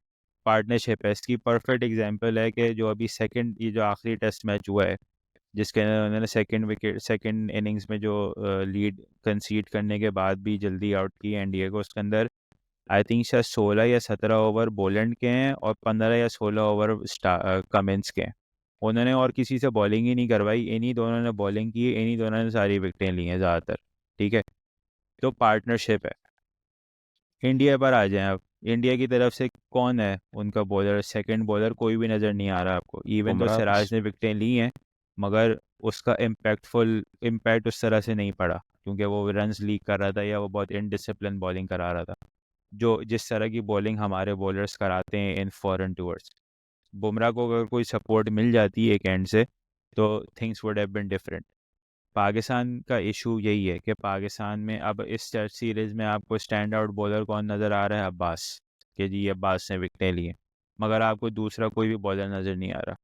पार्टनरशिप है. इसकी परफेक्ट एग्जांपल है कि जो अभी सेकंड, ये जो आखिरी टेस्ट मैच हुआ है जिसके अंदर उन्होंने सेकंड इनिंग्स में जो लीड कंसीड करने के बाद भी जल्दी आउट की एनडीए को, उसके अंदर आई थिंक शायद 16 या 17 ओवर बोलैंड के हैं और 15 या 16 ओवर कमिंस के हैं. उन्होंने और किसी से बॉलिंग ही नहीं करवाई, इन्हीं दोनों ने बॉलिंग की, इन्हीं दोनों ने सारी विकेटें ली हैं ज़्यादातर. ठीक है, तो पार्टनरशिप है. इंडिया पर आ जाएं अब. इंडिया की तरफ से कौन है उनका बॉलर? सेकंड बॉलर कोई भी नज़र नहीं आ रहा आपको. इवन तो बुमराह सिराज बस. ने विकेटें ली हैं मगर उसका इम्पैक्ट उस तरह से नहीं पड़ा क्योंकि वो रन्स लीक कर रहा था या वो बहुत इनडिसिप्लिन बॉलिंग करा रहा था, जो जिस तरह की बॉलिंग हमारे बॉलर्स कराते हैं इन फॉरेन टूर्स. बुमराह को अगर कोई सपोर्ट मिल जाती है एक एंड से तो things would have been different. Pakistan का इशू यही है कि पाकिस्तान में अब इस टेस्ट सीरीज़ में आपको स्टैंड आउट बॉलर कौन नज़र आ रहा है? अब्बास, कि जी अब्बास ने विकटें ली हैं, मगर आपको दूसरा कोई भी बॉलर नज़र नहीं आ रहा।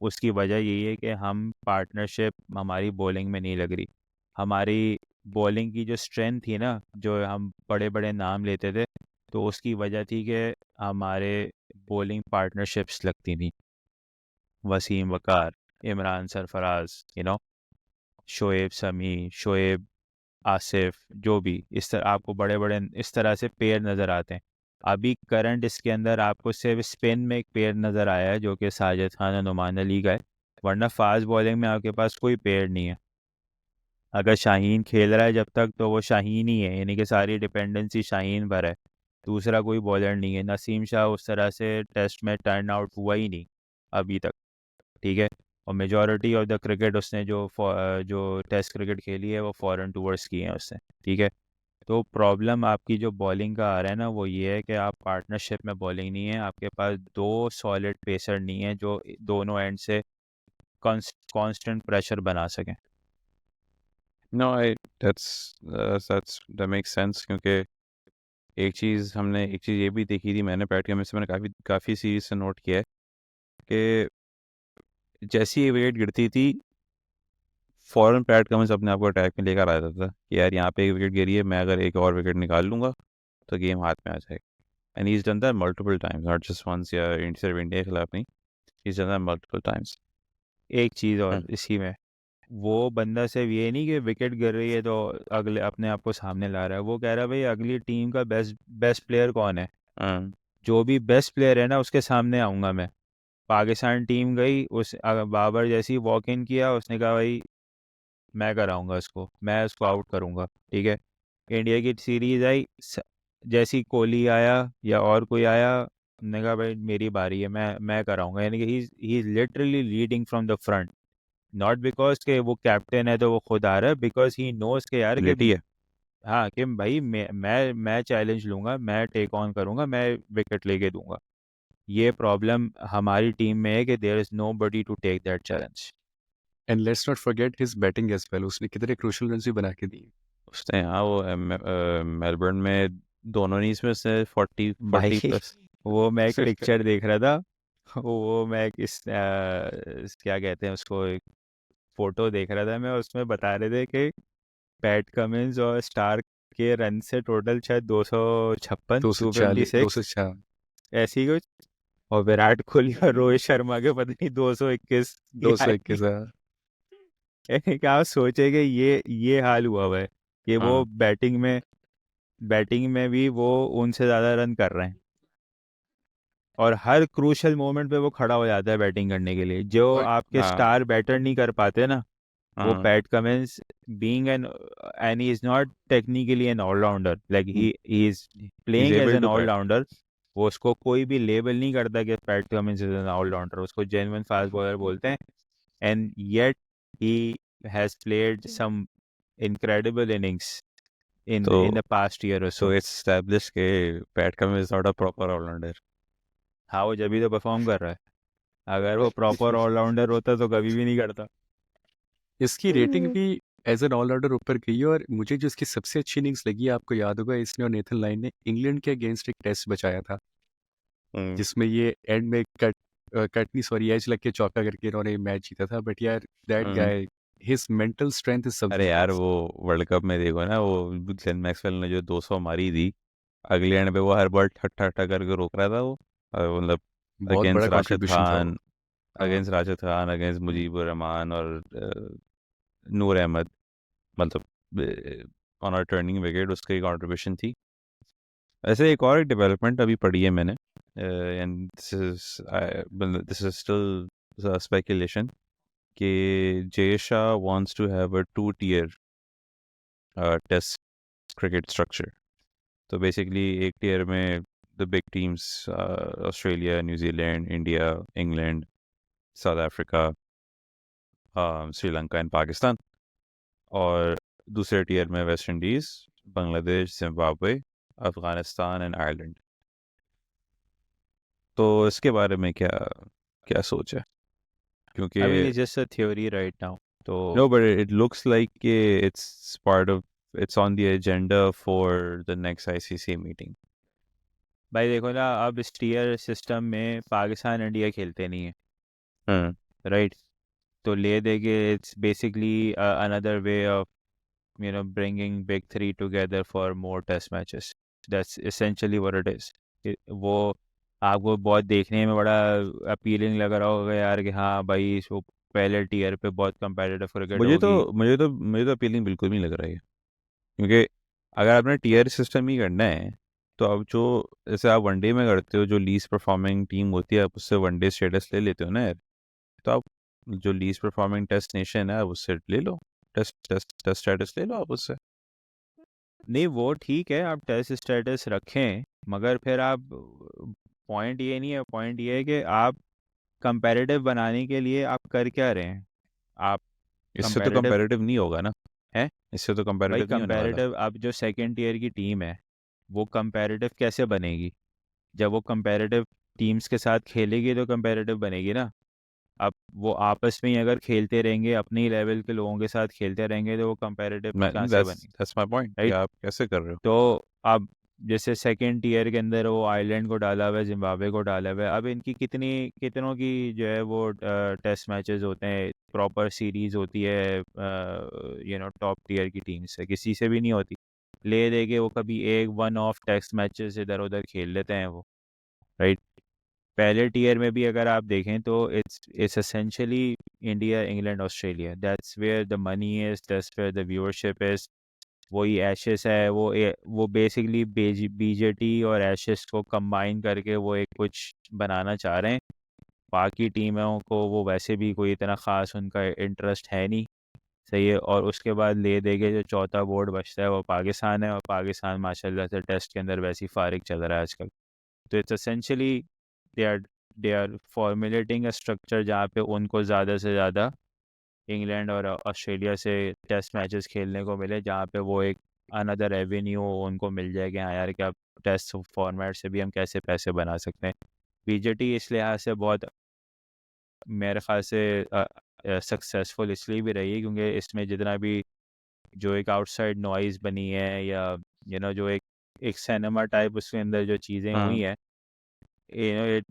उसकी वजह यही है कि हम पार्टनरशिप हमारी बॉलिंग में नहीं लग रही। हमारी बॉलिंग की जो स्ट्रेंथ थी ना, जो हम बड़े बड़े नाम लेते थे, तो उसकी वजह थी कि हमारे बॉलिंग पार्टनरशिप्स लगती थी। वसीम वकार, इमरान सरफराज, शोएब समी, शोएब आसिफ, जो भी इस तरह आपको बड़े बड़े इस तरह से पेयर नज़र आते हैं। अभी करंट इसके अंदर आपको सिर्फ स्पिन में एक पेयर नज़र आया है जो कि साजिद खान और नुमान अली का है, वरना फास्ट बॉलिंग में आपके पास कोई पेयर नहीं है। अगर शाहीन खेल रहा है जब तक, तो वो शाहीन ही है, यानी कि सारी डिपेंडेंसी शाहीन पर है, दूसरा कोई बॉलर नहीं है। नसीम शाह उस तरह से टेस्ट में टर्न आउट हुआ ही नहीं अभी तक, ठीक है। और मेजॉरिटी ऑफ द क्रिकेट उसने जो टेस्ट क्रिकेट खेली है वो फॉरेन टूर्स की हैं उसने, ठीक है। तो प्रॉब्लम आपकी जो बॉलिंग का आ रहा है ना, वो ये है कि आप पार्टनरशिप में बॉलिंग नहीं है, आपके पास दो सॉलिड पेसर नहीं है जो दोनों एंड से कांस्टेंट प्रेशर बना सकें। No I that makes sense, क्योंकि एक चीज़ ये भी देखी थी मैंने पैट कमिंस से, मैंने काफ़ी सीरीज से नोट किया है कि जैसी ये विकेट गिरती थी, फॉरन पैट कमिंस अपने आप को अटैक में लेकर आ जाता था कि यार यहाँ पे एक विकेट गिरी है, मैं अगर एक और विकेट निकाल लूँगा तो गेम हाथ में आ जाएगा। And he is done that multiple times, not just once, या सिर्फ इंडिया के खिलाफ नहीं, he is done that multiple times. एक चीज़ और इसी में, वो बंदा सिर्फ ये नहीं कि विकेट गिर रही है तो अगले अपने आप को सामने ला रहा है, वो कह रहा है भाई अगली टीम का बेस्ट बेस्ट प्लेयर कौन है, जो भी बेस्ट प्लेयर है ना उसके सामने आऊँगा मैं। पाकिस्तान टीम गई, बाबर जैसी वॉक इन किया, उसने कहा भाई मैं कराऊंगा उसको, मैं उसको आउट करूंगा, ठीक है। इंडिया की सीरीज आई, जैसी कोहली आया या और कोई आया, ने कहा भाई मेरी बारी है, मैं कराऊंगा, यानी कि he is literally leading from the front, not because के वो कैप्टन है तो वो खुद आ रहा है, बिकॉज ही नोज के यार कि लिटी है। हाँ कि भाई मैं चैलेंज लूंगा, मैं टेक ऑन करूंगा, मैं विकेट लेके दूंगा। ये प्रॉब्लम हमारी टीम में है कि there is nobody to take that challenge. And let's not forget his batting as well, उसने कितने क्रूशियल रन्स भी बना के दिए। उसने, हाँ, वो मेलबर्न में दोनों इनिंग्स में से 40 भाई 40+। वो मैं एक पिक्चर देख रहा था, वो मैं एक क्या कहते हैं उसको, एक फोटो देख रहा था मैं, उसमें बता रहे थे कि पैट कमिंस और स्टार्क के रन से टोटल शायद 256 240, 256 204, ऐसी ही कुछ, और विराट कोहली और रोहित शर्मा के पता नहीं 221 221। क्या आप सोचे कि ये हाल हुआ हुआ है कि वो हाँ, बैटिंग में भी वो उनसे ज़्यादा रन कर रहे हैं, और हर क्रूशल मोमेंट पे वो खड़ा हो जाता है बैटिंग करने के लिए, जो और आपके हाँ, स्टार बैटर नहीं कर पाते ना। वो हाँ, Pat Cummins being an and he is not technically an allrounder, like he is he's playing as able an to bat। Allrounder. वो उसको कोई भी लेबल नहीं करता कि Pat Cummins is an allrounder, उसको जेन्युइन फास्ट बॉलर बोलते हैं। And yet he has played some incredible innings in तो इन द पास्ट ईयर और तो सो। इट्स एस्टैब्लिश के Pat Cummins is not a proper allrounder. हाँ, वो जब भी तो परफॉर्म कर रहा है, अगर वो प्रॉपर ऑलराउंडर होता तो कभी भी नहीं करता। इसकी रेटिंग भी एज एन ऑलराउंडर ऊपर गई है। और मुझे जो इसकी सबसे अच्छी इनिंग्स लगी, आपको याद होगा, इसने और नेथन लाइन ने इंग्लैंड के अगेंस्ट एक टेस्ट बचाया था, जिसमें ये एंड में कट नहीं, सॉरी, एज लग के चौका करके इन्होंने मैच जीता था। बट यार that guy, his mental strength is अरे समथिंग यार, एल्स। वो वर्ल्ड कप में देखो ना, वो ग्लेन मैक्सवेल ने जो 200 मारी थी, अगले एंड पे वो हर बॉल ठट्ठा ठट्ठा करके रोक रहा था वो, मतलब बहुत बड़ा अगेंस्ट राशिद कंट्रीब्यूशन था वो। खान, हाँ, अगेंस्ट मुजीबुर रहमान और नूर अहमद, मतलब ऑन अ टर्निंग विकेट उसकी कंट्रीब्यूशन थी। ऐसे एक और डेवलपमेंट अभी पढ़ी है मैंने, and this is still speculation, कि Jay Shah wants to have a 2 tier test cricket structure. तो बेसिकली एक टीयर में the big teams, Australia, New Zealand, India, England, South Africa, Sri Lanka and Pakistan, और दूसरे टीयर में West Indies, Bangladesh, Zimbabwe, Afghanistan and Ireland. तो इसके बारे में क्या क्या सोच है? क्योंकि I mean it's just a theory right now, तो No, but it looks like it's on the agenda for the next ICC meeting. भाई देखो ना, अब इस टीयर सिस्टम में पाकिस्तान इंडिया खेलते नहीं है, हाँ राइट? तो ले दे के it's basically another way of bringing big three together for more test matches. That's essentially what it is. वो आपको बहुत देखने में बड़ा अपीलिंग लग रहा होगा यार कि हाँ भाई इसको पहले टीयर पे बहुत कंपेटिटिव क्रिकेट मुझे तो होगी। मुझे तो अपीलिंग बिल्कुल नहीं लग रहा है, क्योंकि अगर आपने टीयर सिस्टम ही करना है तो अब जो जैसे आप वनडे में करते हो, जो लीस्ट परफॉर्मिंग टीम होती है आप उससे वनडे स्टेटस ले लेते हो ना यार। तो आप जो लीस्ट परफॉर्मिंग टेस्ट नेशन है आप उससे ले लो, टेस्ट टेस्ट टेस्ट स्टेटस ले लो आप उससे। नहीं वो ठीक है, आप टेस्ट स्टेटस रखें, मगर फिर आप पॉइंट ये नहीं है, पॉइंट ये है कि आप कंपैरेटिव बनाने के लिए आप कर क्या रहे हैं? आप इससे तो कंपैरेटिव कंपैरेटिव नहीं होगा ना, है इससे तो भाई। कंपैरेटिव नहीं होने वाला। कंपैरेटिव, अब जो सेकंड टीयर की टीम है वो कंपैरेटिव कैसे बनेगी? जब वो कंपैरेटिव टीम्स के साथ खेलेगी तो कंपैरेटिव बनेगी ना। अब वो आपस में ही अगर खेलते रहेंगे, अपने ही लेवल के लोगों के साथ खेलते रहेंगे, तो वो कंपैरेटिव कहाँ से बनेगी, दैट्स माय पॉइंट कि राइट? आप कैसे कर रहे हो। तो अब जैसे सेकंड टीयर के अंदर वो आयरलैंड को डाला हुआ है, जिम्बाब्वे को डाला हुआ है, अब इनकी कितनों की जो है वो टेस्ट मैचेस होते हैं, प्रॉपर सीरीज होती है टॉप टीयर की टीम से, किसी से भी नहीं होती। ले दे के वो कभी एक वन ऑफ टेस्ट मैचेस इधर उधर खेल लेते हैं वो, राइट? पहले टीयर में भी अगर आप देखें तो it's essentially India, England, Australia, that's where the money is, that's where the viewership is. वही एशेस है, वो बेसिकली बीजेटी और एशेस को कंबाइन करके वो एक कुछ बनाना चाह रहे हैं। बाकी टीमों को वो वैसे भी कोई इतना ख़ास उनका इंटरेस्ट है नहीं, सही है। और उसके बाद ले दे के जो चौथा बोर्ड बचता है वो पाकिस्तान है, और पाकिस्तान माशाल्लाह से टेस्ट के अंदर वैसी फारिग चल रहा है आजकल। तो it's essentially they are they are formulating a structure जहाँ पे उनको ज़्यादा से ज़्यादा इंग्लैंड और ऑस्ट्रेलिया से टेस्ट मैचेस खेलने को मिले, जहाँ पे वो एक अनदर एवेन्यू उनको मिल जाए कि हाँ यार क्या टेस्ट फॉर्मेट से भी हम कैसे पैसे बना सकते हैं। बीजेटी इस लिहाज से बहुत मेरे ख्याल से सक्सेसफुल इसलिए भी रही है क्योंकि इसमें जितना भी जो एक आउटसाइड नॉइज़ बनी है, या जो एक सिनेमा टाइप उसके अंदर जो चीज़ें हुई हाँ हैं, इट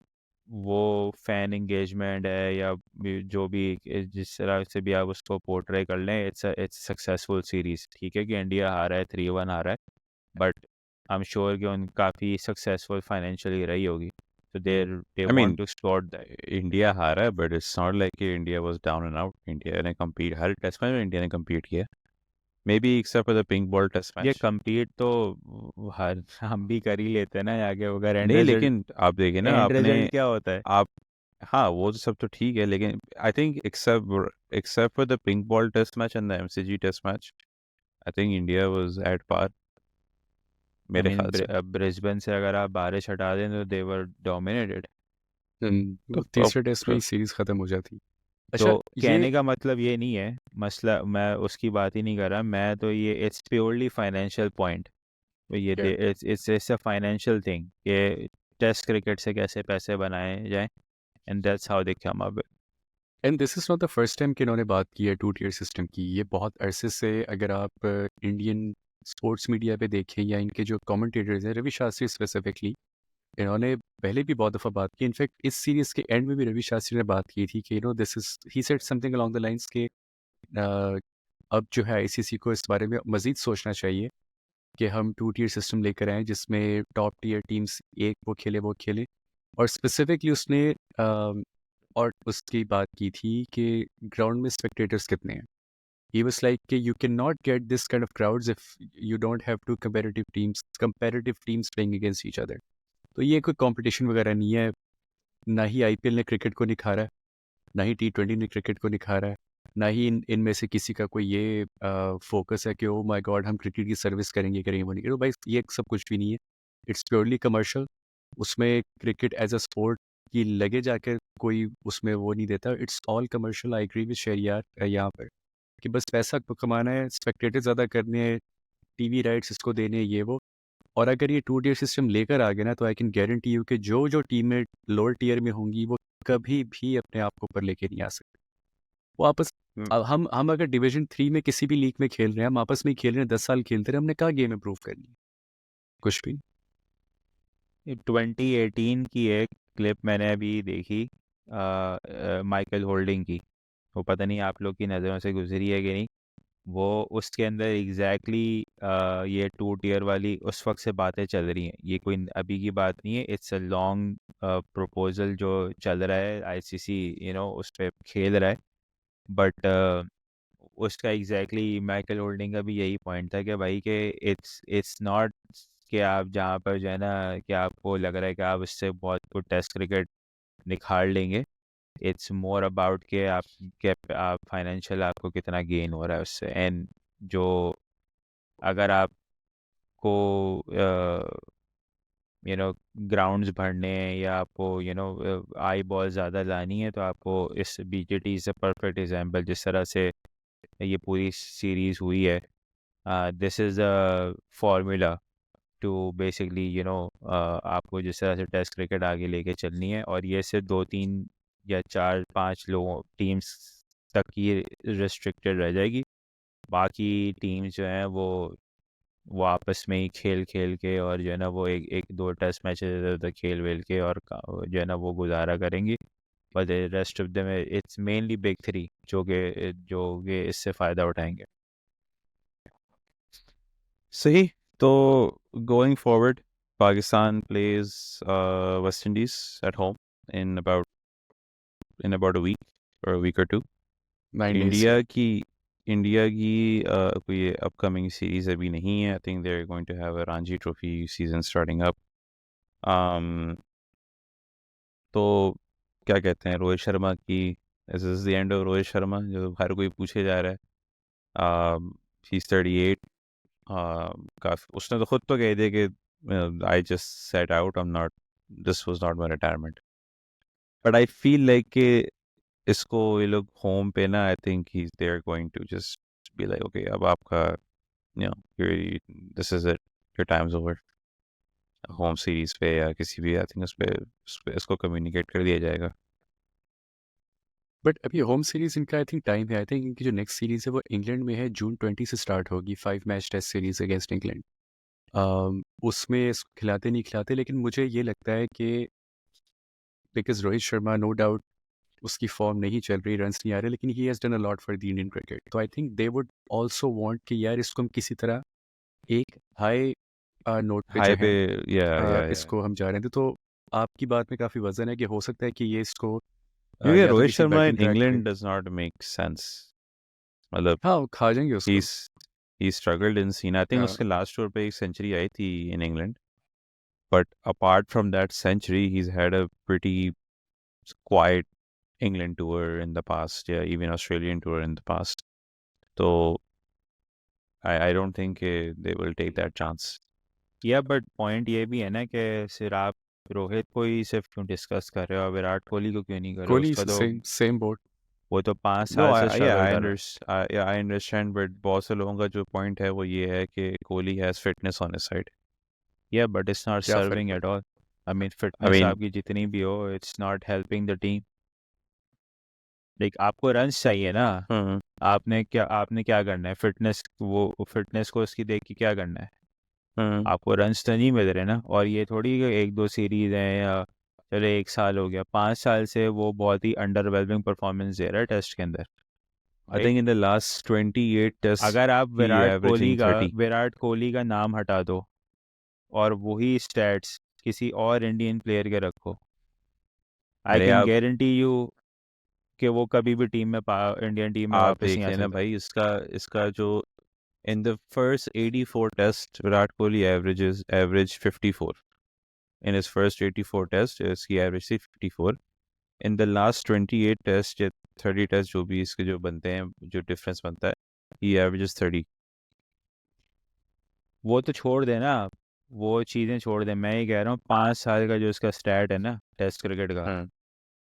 वो फैन इंगेजमेंट है, या जो भी जिस तरह से भी आप उसको पोर्ट्रे कर लें, इट्स सक्सेसफुल सीरीज। ठीक है कि इंडिया हारा है, 3-1 हारा है, बट आई एम श्योर कि उन काफ़ी सक्सेसफुल फाइनेंशियली रही होगी, तो they I mean want to explore that. India हारा है बट इट्स नॉट लाइक कि India was down and out. India ने कम्पीट, हर टेस्ट मैच में इंडिया ने कम्पीट किया, maybe except for the pink ball test ये मैच। कम्पीट तो हर हम भी कर ही लेते हैं ना आगे, अगर एंड नहीं रिजल्ट, लेकिन आप देखिए ना एंड आपने, रिजल्ट क्या होता है? आप, हाँ वो तो सब तो ठीक है, लेकिन I think except for the pink ball test match and the MCG test match, I think India was at par I मेरे मीन ख्याल से। ब्रिस्बेन से अगर आप बारिश हटा दें तो दे वर डोमिनेटेड। वो तो तीसरे टेस्ट में अब ही सीरीज खत्म हो जाती। तो अच्छा ये कहने का मतलब ये नहीं है, मसला मैं उसकी बात ही नहीं कर रहा, मैं तो ये इट्स प्योरली फाइनेंशियल पॉइंट। तो ये Yeah. It's a financial thing कि टेस्ट क्रिकेट से कैसे पैसे बनाए जाएं, and that's how they come up. And this is not the first time कि इन्होंने बात की है टू टीयर सिस्टम की। ये बहुत अरसे से, अगर आप इंडियन स्पोर्ट्स मीडिया पे देखें या इनके जो कमेंटेटर्स हैं, रवि शास्त्री स्पेसिफिकली, इन्होंने पहले भी बहुत दफ़ा बात की। इनफैक्ट इस सीरीज़ के एंड में भी रवि शास्त्री ने बात की थी कि this is, he said something along the lines के अब जो है आईसीसी को इस बारे में मज़ीद सोचना चाहिए कि हम टू टीयर सिस्टम लेकर आएँ जिसमें टॉप टीयर टीम्स एक वो खेले। और स्पेसिफिकली उसने और उसकी बात की थी कि ग्राउंड में स्पेक्टेटर्स कितने हैं। ही वाज लाइक कि you can not get this kind of crowds if you don't have two comparative teams playing against each other. तो ये कोई कंपटीशन वगैरह नहीं है। ना ही आईपीएल ने क्रिकेट को निखारा है, ना ही टी20 ने क्रिकेट को निखारा है, ना ही इनमें से किसी का कोई ये फोकस है कि ओ माय गॉड हम क्रिकेट की सर्विस करेंगे वो नहीं। तो भाई ये सब कुछ भी नहीं है। It's purely commercial. उसमें क्रिकेट एज अ स्पोर्ट की लगे जाकर कोई उसमें वो नहीं देता। It's all commercial. I agree with Shahryar यहाँ पर कि बस पैसा कमाना है, स्पेक्टेटर ज़्यादा करने हैं, टीवी राइट्स इसको देने हैं, ये वो। और अगर ये टू टीयर सिस्टम लेकर आ गए ना, तो आई कैन गारंटी यू कि जो जो टीमें लोअर टीयर में होंगी वो कभी भी अपने आप को ऊपर लेके नहीं आ सकती। वो आपस हम्म, अब हम अगर डिवीजन 3 में किसी भी लीग में खेल रहे हैं, हम आपस में ही खेल रहे हैं, 10 साल खेलते रहे, हमने कहाँ गेम इंप्रूव करनी है? कुछ भी। 2018 की एक क्लिप मैंने अभी देखी माइकल होल्डिंग की। वो पता नहीं आप लोग की नज़रों से गुजरी है कि नहीं। वो उसके अंदर एग्जैक्टली ये 2 टियर वाली उस वक्त से बातें चल रही हैं। ये कोई अभी की बात नहीं है। इट्स अ लॉन्ग प्रपोजल जो चल रहा है, आईसीसी उस पर खेल रहा है। बट उसका एग्जैक्टली माइकल होल्डिंग का भी यही पॉइंट था कि भाई कि इट्स नॉट कि आप जहाँ पर जो है ना कि आपको लग रहा है कि आप इससे बहुत कुछ टेस्ट क्रिकेट निखार लेंगे। इट्स मोर अबाउट के आप फाइनेंशियल आपको कितना गेन हो रहा है उससे। एंड जो अगर आपको ग्राउंड्स भरने हैं या आपको आई बॉल ज़्यादा लानी है, तो आपको इस BGT is a perfect example. जिस तरह से ये पूरी सीरीज़ हुई है, this is a formula to basically आपको जिस तरह से टेस्ट क्रिकेट आगे लेके चलनी है। और ये सिर्फ 2 3 या 4 5 लोगों टीम्स तक ही रिस्ट्रिक्टेड रह जाएगी। बाकी टीम्स जो हैं वो आपस में ही खेल खेल के और जो है ना वो एक एक दो टेस्ट मैचेस इधर उधर खेल वेल के और जो है ना वो गुजारा करेंगी। बट रेस्ट ऑफ द में इट्स मेनली बिग थ्री जो कि इससे फ़ायदा उठाएंगे। सही। तो going forward, Pakistan plays West Indies at home in about a week और टू। 9 days, India yeah. की इंडिया की कोई अपकमिंग सीरीज अभी नहीं है। I think they are going to have a Ranji trophy season starting up. तो क्या कहते हैं रोहित शर्मा की, this is the end of Rohit Sharma जो हर कोई पूछे जा रहा है। He is 38। काफी उसने तो खुद तो कह दिया कि I just set out, I am not, this was not my retirement. But I feel like कि इसको ये लोग होम पे ना, I think he they are going to just be like okay अब आपका this is it, your time is over. Home series पे या किसी भी, आई थिंक उस पे इसको कम्युनिकेट कर दिया जाएगा। बट अभी होम सीरीज इनका आई थिंक टाइम है। आई थिंक इनकी जो नेक्स्ट सीरीज है वो इंग्लैंड में है, जून 20 से स्टार्ट होगी, 5 match test series against England. उसमें इसको खिलाते नहीं खिलाते, लेकिन मुझे ये लगता है कि because Rohit Sharma no doubt उसकी फॉर्म नहीं चल रही, रन्स नहीं आ रहे, लेकिन he has done a lot for the Indian cricket. तो I think they would also want कि यार इसको हम किसी तरह एक हाई नोट पे जो हाई पे, है या इसको हम जा रहे थे। तो आपकी बात में काफ़ी वजन है कि हो सकता है कि ये इसको क्योंकि या तो रोहित किसी शर्मा इन बैटिंग ट्रैक पे, England does not make sense. मतलब हाँ वो खा जाएंगे उसको। he's he struggled in scene. I think हाँ, उसके लास्ट टूर पे एक सेंचुरी आई थी in England, but apart from that century he's had a pretty quiet England tour in the past, yeah, even Australian tour in the past. So I don't think they will take that chance. या बट पॉइंट ये भी है ना कि सिर्फ आप रोहित को ही सिर्फ क्यों डिस्कस कर रहे हो, विराट कोहली को क्यों नहीं कर रहे हो? कोहली उसका तो सेम बोट। वो तो 5 No, साल से yeah, स्ट्रगल I कर रहा है। understand. Yeah, I understand, but बहुत से लोगों का जो point है वो ये है कि Kohli has fitness on his side. या बट इट्स नॉट क्या फ़र्क सर्विंग एट पड़ता all. I mean I fitness mean, आपकी जितनी भी हो, it's not helping the team. Like आपको रन्स चाहिए ना। hmm, आपने क्या करना है? फिटनेस को उसकी देख के क्या करना है? hmm. आपको रन्स तो नहीं मिल रहे ना। और ये थोड़ी कि 1 2 सीरीज हैं या चलो 1 साल हो गया, 5 साल से वो बहुत ही अंडरवेलमिंग परफॉर्मेंस दे रहा है टेस्ट के अंदर, I right? think in the last 28 tests अगर आप he averaging 30. विराट कोहली का नाम हटा दो और वही स्टैट्स किसी और इंडियन प्लेयर के रखो, आई अरे कैन आप गारंटी यू कि वो कभी भी इंडियन टीम में आप वापस नहीं देख आ लेना सकता। भाई, इसका जो in the first 84 tests Virat Kohli average 54 in his first 84 tests, he averaged 54 in the last 28 tests या 30 tests जो भी इसके जो बनते हैं, जो डिफरेंस बनता है, he averages 30. वो तो छोड़ देना आप, वो चीज़ें छोड़ दें। मैं ये कह रहा हूँ 5 साल का जो इसका स्टैट है ना टेस्ट क्रिकेट का, हाँ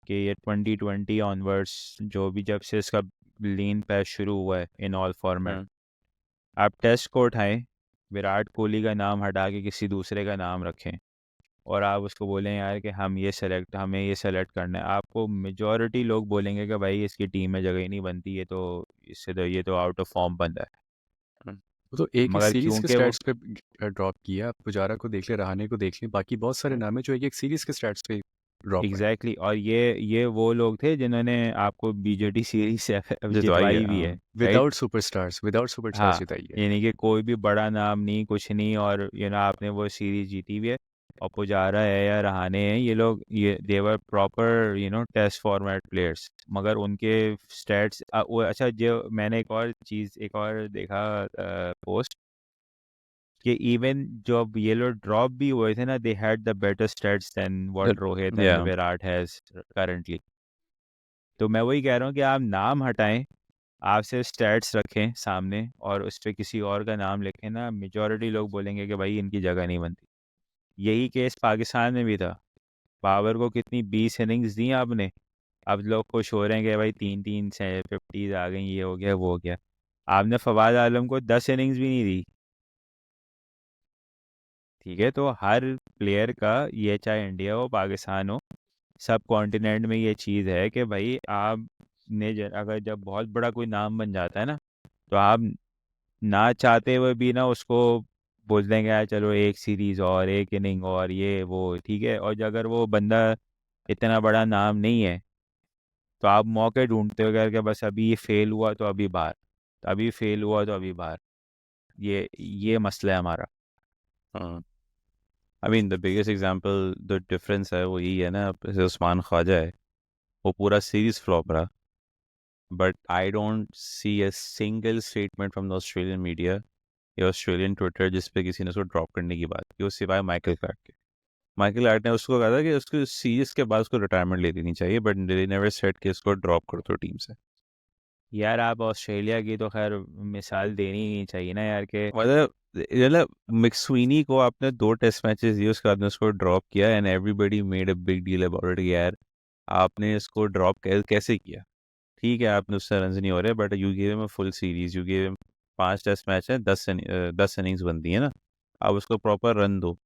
कि ये 2020 ऑनवर्ड्स जो भी जब से इसका लीन पैच शुरू हुआ है इन ऑल फॉर्मेट, हाँ आप टेस्ट को उठाएं, विराट कोहली का नाम हटा के किसी दूसरे का नाम रखें, और आप उसको बोलें यार कि हमें ये सेलेक्ट करना है, आपको मेजॉरिटी लोग बोलेंगे कि भाई इसकी टीम में जगह ही नहीं बनती, ये तो आउट ऑफ फॉर्म बंदा है। वो तो एक एक मगर सीरीज के क्योंकि वो स्टैट्स पे ड्रॉप किया। आप पुजारा को देख ले, रहाने को देख ले, बाकी बहुत सारे नाम है जो एक एक सीरीज के स्टैट्स पे ड्रॉप हुए। एग्जैक्टली और ये वो लोग थे जिन्होंने आपको बीजेटी सीरीज से जितवाई है, जितवाई भी है, हाँ। राइट। विदाउट सुपरस्टार्स हाँ, जिताई है। यानी कि कोई भी बड़ा नाम नहीं, कुछ नहीं, और आपने वो सीरीज जीती भी है। और पुजारा है या रहाने हैं, ये लोग ये देवर प्रॉपर टेस्ट फॉर्मेट प्लेयर्स, मगर उनके स्टैट्स वो अच्छा, जो मैंने एक और देखा पोस्ट कि इवन जब ये लोग ड्रॉप भी हुए थे ना, they had the better stats than what Rohit and या विराट हैज करंटली। तो मैं वही कह रहा हूँ कि आप नाम हटाएं, आप सिर्फ स्टैट्स रखें सामने और उस पर किसी और का नाम लिखें ना, मेजॉरिटी लोग बोलेंगे कि भाई इनकी जगह नहीं बनती। यही केस पाकिस्तान में भी था। बाबर को कितनी 20 इनिंग्स दी आपने, अब लोग खुश हो रहे हैं कि भाई 3-3 से 50 आ गई, ये हो गया वो हो गया। आपने फवाद आलम को 10 इनिंग्स भी नहीं दी। ठीक है, तो हर प्लेयर का, ये चाहे इंडिया हो पाकिस्तान हो, सब कॉन्टिनेंट में ये चीज़ है कि भाई अगर जब बहुत बड़ा कोई नाम बन जाता है ना, तो आप ना चाहते हुए भी ना उसको बोल देंगे यार चलो एक सीरीज और एक इनिंग और ये वो, ठीक है। और अगर वो बंदा इतना बड़ा नाम नहीं है, तो आप मौके ढूंढते हो करके, बस अभी ये फेल हुआ तो अभी बाहर, अभी फेल हुआ तो अभी बाहर। ये मसला है हमारा। हाँ। I mean the biggest example, the difference है वो यही है ना, अब जैसे उस्मान ख्वाजा है, वो पूरा सीरीज फ्लॉप रहा, but I don't see a single statement from the Australian media या ऑस्ट्रेलियन ट्विटर जिस पे किसी ने उसको ड्रॉप करने की बात की, वो सिवाय माइकल क्लार्क के। माइकल क्लार्क ने उसको कहा था कि उसको सीरीज के बाद उसको रिटायरमेंट ले लेनी चाहिए, बट दे नेवर सेड कि इसको ड्रॉप कर दो टीम से। यार आप ऑस्ट्रेलिया की तो खैर मिसाल देनी ही नहीं चाहिए ना यार के। मतलब मिक्सवीनी को आपने 2 टेस्ट मैचेस दिए, उसके बाद में उसको ड्रॉप किया, and everybody made a big deal about it. यार आपने इसको ड्रॉप कैसे किया? ठीक है, आपने उससे रन नहीं हो रहे, but you give him a full series, you give him 5 test match है, 10 इनिंग्स बनती है ना, आप उसको प्रॉपर रन दो।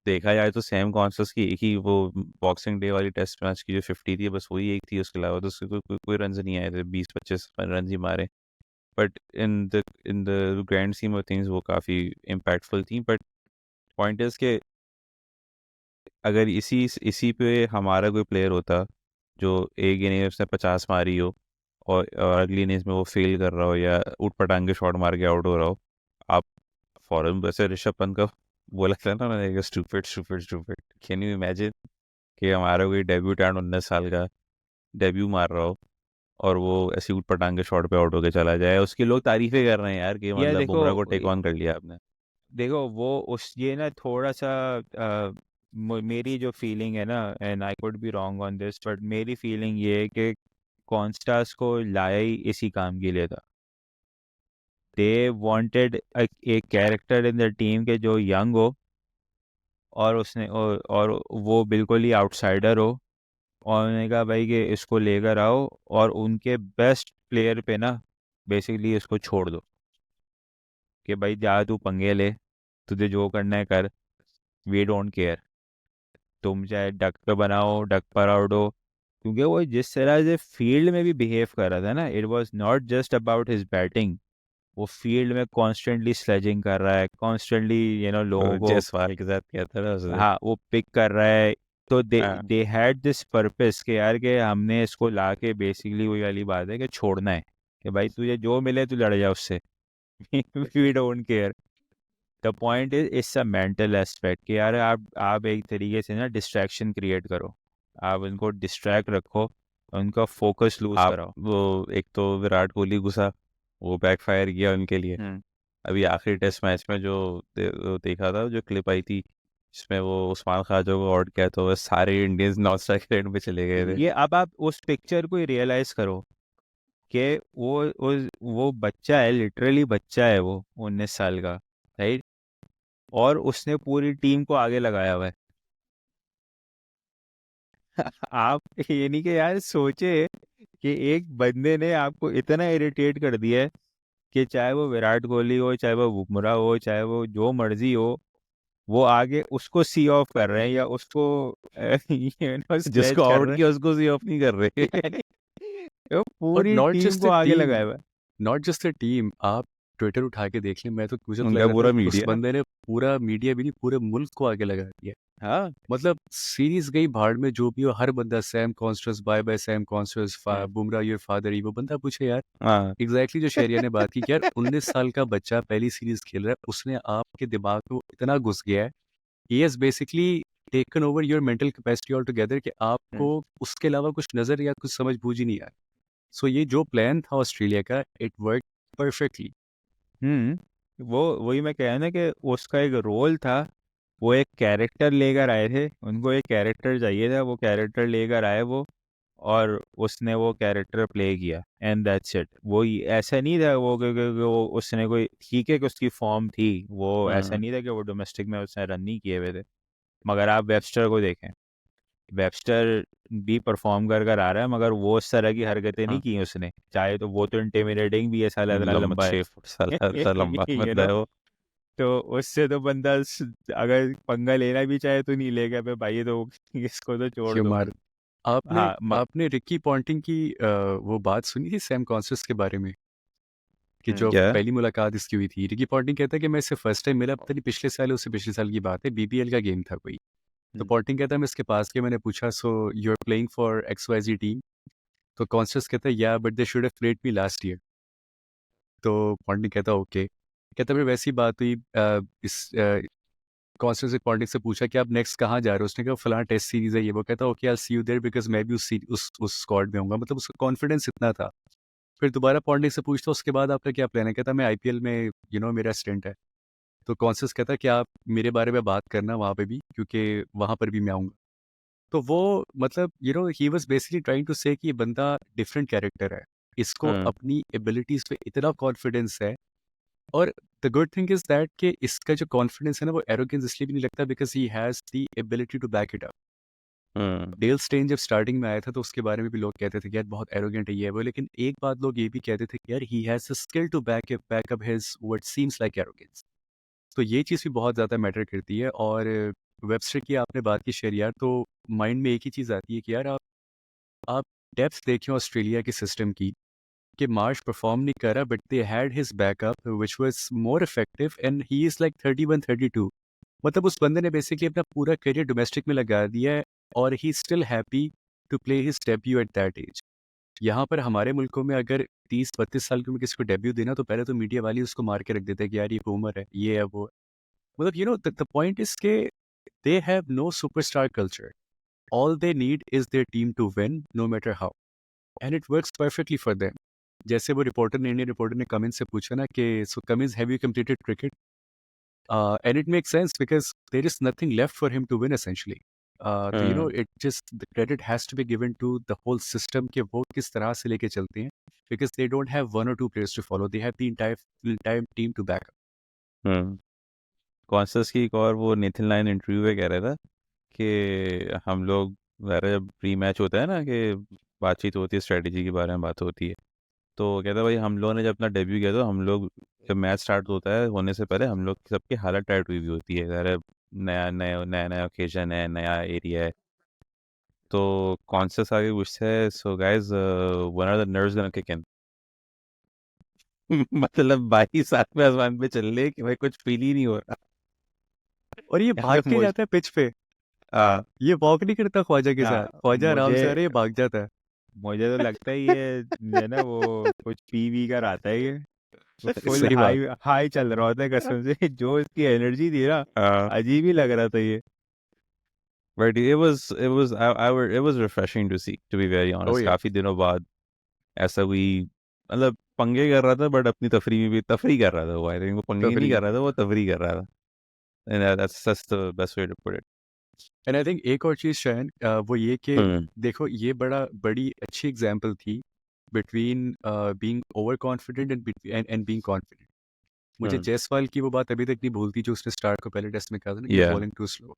देखा जाए तो सैम कॉन्सस की एक ही वो बॉक्सिंग डे वाली टेस्ट मैच की जो 50 थी, बस वही एक थी, उसके अलावा तो उसके कोई रन नहीं आए थे, 20-25 रन ही मारे। But in the grand scheme of things वो काफ़ी इम्पैक्टफुल थी। बट पॉइंट इज के अगर इसी पे हमारा कोई प्लेयर होता जो एक इनिंग उसने 50 मारी हो, और अगली इनिंग्स में वो फेल कर रहा हो या उठ पटांग के शॉट मार के आउट हो रहा हो, आप फॉरन वैसे ऋषभ पंत का वो लगता है ना, stupid stupid stupid. Can you imagine कि हमारा कोई डेब्यूटेंट 19 साल का डेब्यू मार रहा हो और वो ऐसे उठ पटांग के शॉट पे आउट होके चला जाए, उसकी लोग तारीफें कर रहे हैं यार कि यार मतलब देखो, बुमराह को टेक ऑन कर लिया आपने। देखो वो उस ये ना थोड़ा सा मेरी जो फीलिंग है ना, and I could be wrong on this, but मेरी फीलिंग ये है कि कॉन्स्टास को लाया ही इसी काम के लिए था। दे वांटेड एक कैरेक्टर इन द टीम के जो यंग हो, और वो बिल्कुल ही आउटसाइडर हो, और उन्होंने कहा भाई कि इसको लेकर आओ और उनके बेस्ट प्लेयर पे ना बेसिकली इसको छोड़ दो कि भाई जा तू पंगे ले, तुझे जो करना है कर, वी डोंट केयर, तुम चाहे डक पे बनाओ, डक पर आउट हो। क्योंकि वो जिस तरह से फील्ड में भी बिहेव कर रहा था ना, it was not just about his batting. वो फील्ड में कॉन्स्टेंटली स्लेजिंग कर रहा है, कॉन्स्टेंटली लोगों को, जायसवाल के साथ किया था ना उसने। हाँ, वो पिक कर रहा है। तो दे हाँ। दे हैड दिस पर्पस कि यार कि हमने इसको ला के बेसिकली वही वाली बात है कि छोड़ना है, कि भाई तुझे जो मिले तू लड़ जा उससे, we don't care. The point is it's a mental aspect कि यार आप एक तरीके से ना डिस्ट्रैक्शन क्रिएट करो, आप उनको डिस्ट्रैक्ट रखो, उनका फोकस लूज आप कराओ। वो एक तो विराट कोहली घुसा, वो बैकफायर किया उनके लिए। हम्म। अभी आखिरी टेस्ट मैच में वो देखा था, जो क्लिप आई थी जिसमें वो उस्मान ख्वाजा को आउट किया, तो वो सारे इंडियंस नॉन स्ट्राइक रेट पे चले गए थे। ये अब आप उस पिक्चर को ही रियलाइज करो कि वो बच्चा है, लिटरली बच्चा है वो, 19 साल का, राइट। और उसने पूरी टीम को आगे लगाया हुआ है। आप ये नहीं कि यार सोचे कि एक बंदे ने आपको इतना इरिटेट कर दिया है कि चाहे वो विराट कोहली हो, चाहे वो बुमराह हो, चाहे वो जो मर्जी हो, वो आगे उसको सी ऑफ कर रहे हैं या उसको स्ट्रेच जिसको कर आउट रहे किया उसको सी ऑफ नहीं कर रहे हैं। वो और पूरी नॉट टीम जस्ट को द आगे टीम, लगाया हुआ है। नॉट जस्ट द टीम, आप ट्विटर उठा के देख लें, मुझे तो लग उनका रहा था पूरा उस मीडिया। बंदे ने पूरा मीडिया भी नहीं, पूरे मुल्क को आगे लगा दिया। हाँ। मतलब सीरीज गई भाड़ में, जो भी हो, हर बंदा Sam Konstas, bye bye Sam Konstas, Bumrah your father, ही वो बंदा पूछे यार हाँ। एग्जैक्टली जो शहरिया ने बात की कि यार 19 साल का बच्चा पहली सीरीज खेल रहा है, उसने आपके दिमाग में इतना घुस गया है, he has basically taken over your mental capacity all together कि आपको उसके अलावा कुछ नजर या कुछ समझ बूझ ही नहीं आया। सो ये जो प्लान था ऑस्ट्रेलिया का, इट वर्क परफेक्टली। वो वही मैं कह रहा ना कि उसका एक रोल था, वो एक कैरेक्टर लेकर आए थे, उनको एक कैरेक्टर चाहिए था, वो कैरेक्टर लेकर आए वो, और उसने वो कैरेक्टर प्ले किया एंड दैट्स इट। ऐसा नहीं था वो कि वो उसने कोई, ठीक है कि उसकी फॉर्म थी, वो ऐसा नहीं था कि वो डोमेस्टिक में उसने रन नहीं किए हुए थे। मगर आप वेबस्टर को देखें, वेबस्टर भी परफॉर्म कर कर आ रहा है, मगर वो उस तरह की हरकतें नहीं हाँ, की उसने, चाहे तो वो तो इंटिमिडेटिंग भी है, साला इतना लंबा लंबा है। 6 फुट साला लंबा यू बंदा नो, है वो। तो उससे तो बंदा अगर पंगा लेना भी चाहे तो नहीं लेगा, पे भाई, ये तो इसको तो छोड़ दो। क्यों आपने हाँ आपने रिकी पॉन्टिंग की वो बात सुनी थी सैम कॉन्सर्स के बारे में, कि जो क्या? पहली मुलाकात इसकी हुई थी? रिकी पॉन्टिंग कहता है कि मैं इससे फर्स्ट टाइम मिला, पता नहीं पिछले साल, उससे पिछले साल की बात है, बीबीएल का गेम था कोई। तो पॉन्टिंग कहता है मैं इसके पास गया, मैंने पूछा so you are playing for XYZ team? तो कॉन्सर्स कहता है या but they should have played me last year. तो पॉन्टिंग कहता है ओके। कहता है फिर वैसी बात हुई, इस कॉन्स्टेंस से पॉलिटिक्स से पूछा कि आप नेक्स्ट कहाँ जा रहे हो? उसने कहा फलाना टेस्ट सीरीज है ये वो। कहता okay I see you there because मैं भी उस स्क्वाड में होऊंगा। मतलब उसका कॉन्फिडेंस इतना था। फिर दोबारा पॉलिटिक्स से पूछता उसके बाद आपका क्या प्लान है? कहता मैं आईपीएल में मेरा स्टेंट है। तो कॉन्सेस कहता कि आप मेरे बारे में बात करना वहाँ पे भी, क्योंकि वहाँ पर भी मैं आऊँगा। तो वो मतलब he was basically trying to say कि ये बंदा डिफरेंट कैरेक्टर है, इसको अपनी एबिलिटीज पे इतना कॉन्फिडेंस है। और the good thing is that कि इसका जो कॉन्फिडेंस है ना, वो एरोगेंस इसलिए भी नहीं लगता because he has the ability to back it up. Dale Steyn जब स्टार्टिंग में आया था तो उसके बारे में भी लोग कहते थे कि यार बहुत एरोगेंट है ये है वो, लेकिन एक बात लोग ये भी कहते थे कि यार he has the skill to back up his what seems like arrogance. तो ये चीज़ भी बहुत ज़्यादा मैटर करती है। और वेबस्टर की आपने बात की शेयर यार, तो माइंड में एक ही चीज़ आती है कि यार आप डेप्थ देखें ऑस्ट्रेलिया के सिस्टम की, कि मार्श परफॉर्म नहीं कर रहा but they had his backup which was more effective and he is like 31-32। मतलब उस बंदे ने बेसिकली अपना पूरा करियर डोमेस्टिक में लगा दिया है, और he still happy to play his debut at that age. यहाँ पर हमारे मुल्कों में अगर 30-32 साल की उम्र किसी को डेब्यू देना, तो पहले तो मीडिया वाले उसको मार के रख देते हैं कि यार ये बूमर है, ये है वो है। मतलब द पॉइंट इज के they have no superstar culture, all they need is their team to win no matter how, and it works perfectly for them. जैसे वो इंडियन रिपोर्टर ने कमिंस से पूछा ना कि so Cummins have you completed cricket? And it makes sense because there is nothing left for him to win essentially. तो it just the credit has to be given to the whole system कि वो किस तरह से लेके चलते हैं, because they don't have one or two players to follow, they have the entire team to back up. कॉन्सर्स की एक और वो नेथन लाइन इंटरव्यू में कह रहा था कि हम लोग ज़रा जब प्री मैच होता है ना कि बातचीत होती है, स्ट्रेटजी के बारे में बात होती है, तो कहता भाई हम लोगों ने जब अपना डेब्यू किया तो हम लोग जब मैच स्टार्ट होता है होने से पहले हम लोग सबकी हालत टाइट हुई भी होती है, ज़रा नया नया नया नया ओकेजन है, नया एरिया है। तो कॉन्सर्स आगे पूछता है so guys when are the nerves gonna kick in? मतलब भाई सातवें आसमान पे चल रहे कि भाई कुछ फील ही नहीं हो रहा। और ये यहाँ भाग पे के मुझे जाता है पिच पे, हाँ ये वॉक नहीं करता ख्वाजा के साथ, ख्वाजा आराम से आ रहा है, ये भाग जाता है। मुझे तो लगता है ये ना वो कुछ पीवी का आता है ये, फुल सही बात। हाई हाई चल रहा होता है कसम से। जो इसकी एनर्जी थी ना, अजीब ही लग रहा था ये। but it was refreshing to see, to be very O honest। या काफी दिनों बाद ऐसा कोई, मतलब पंगे कर रहा था बट अपनी तफरी में भी तफरी कर रहा था वो। आई थिंक वो पंगे नहीं तफरी। कर रहा था, वो तफरी कर रहा था। And that's the best way to put it। And I think एक और चीज़ शायद वो ये कि हम्म। देखो ये बड़ी अच्छी एग्जांपल थी between being over confident and being confident. मुझे जायसवाल की वो बात अभी तक नहीं भूलती जो उसने स्टार्ट को पहले टेस्ट में कहा था ना कि Yeah। Bowling too slow.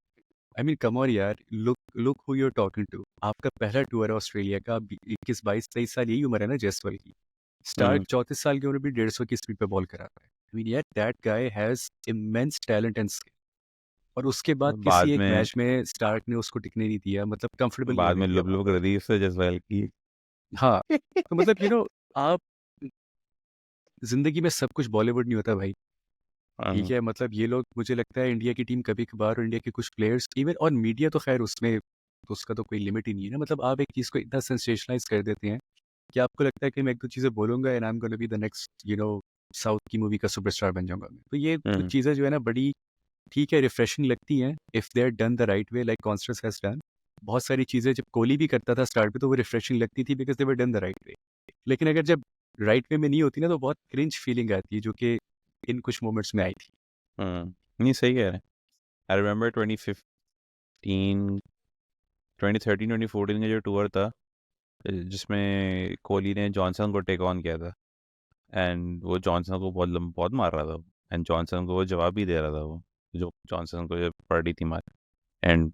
I mean come on यार, look who you are talking to. आपका पहला टूर है ऑस्ट्रेलिया का, 21-22-23 साल यही उम्र है ना जायसवाल की। स्टार्ट 34 साल की उम्र भी 150 की स्पीड पे बॉल कराता है। आई मीन यार that guy has immense talent and skill. और उसके बाद बाद किसी एक में मैच में स्टार्क ने उसको टिकने नहीं दिया, मतलब कंफर्टेबल नहीं बाद होने में दिया लुब वहाँ लुब पे। रदीफ से जसवाल की हाँ, तो मतलब आप ज़िंदगी में सब कुछ बॉलीवुड नहीं होता भाई, ठीक हाँ, है? मतलब ये लोग, मुझे लगता है इंडिया की टीम कभी-कभार और इंडिया के कुछ प्लेयर्स इवन, और मीडिया तो ख़ैर उसमें तो उसका तो कोई लिमिट ही नहीं है ना, मतलब आप एक चीज़ को इतना सेंसेशनलाइज़ कर देते हैं कि आपको लगता है कि मैं 1-2 चीज़ें बोलूँगा and I am gonna be the next south की मूवी का सुपरस्टार बन जाऊँगा मैं। तो ये कुछ हम्म, चीज़ें जो है ना बड़ी, ठीक है, रिफ्रेशिंग लगती हैं if they are done the right way like Konstas has done. बहुत सारी चीज़ें जब कोहली भी करता था स्टार्ट में तो वो रिफ्रेशिंग लगती थी because they were done the right वे। लेकिन अगर जब राइट वे में नहीं होती ना तो बहुत क्रिंज फीलिंग आती है, जो कि इन कुछ मोमेंट्स में आई थी। नहीं सही कह रहे हैं। आई रिमेम्बर 2015 2013 2014 का जो टूर था, जिसमें कोहली ने जॉनसन को टेक ऑन किया था एंड वो जॉनसन को बहुत मार रहा था एंड जॉनसन को वो जवाब भी दे रहा था, वो जो जॉनसन को जो पड़ रही थी मार, एंड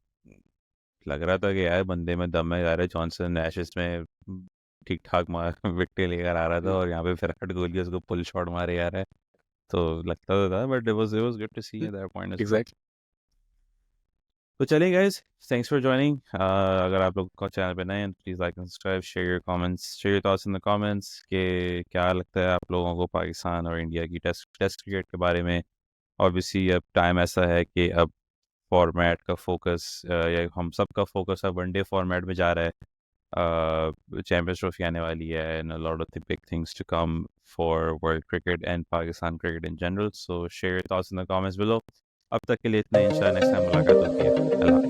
लग रहा था कि यार बंदे में दम है यार। जॉनसन एशेस में ठीक ठाक मार विकेट लेकर आ रहा था और यहाँ पे विराट कोहली उसको पुल शॉट मारे जा रहा है, तो लगता तो था, but it was good to see at that point as well. Exact तो चलिए गाइज, थैंक्स फॉर ज्वाइनिंग। अगर आप लोग को चैनल पे नए हैं please like and subscribe, share your comments, share your thoughts in the comments कि क्या लगता है आप लोगों को पाकिस्तान और इंडिया की टेस्ट क्रिकेट के बारे में। ऑब्वियसली अब टाइम ऐसा है कि अब फॉर्मेट का फोकस या हम सब का फोकस अब वनडे फॉर्मेट में जा रहा है। चैम्पियंस ट्रॉफी आने वाली है and a lot of the big things to come for world cricket and Pakistan cricket in general. So share your thoughts in the comments below. अब तक के लिए इतना ही, इंशाल्लाह नेक्स्ट टाइम मुलाकात होती है। अल्लाह हाफ़िज़।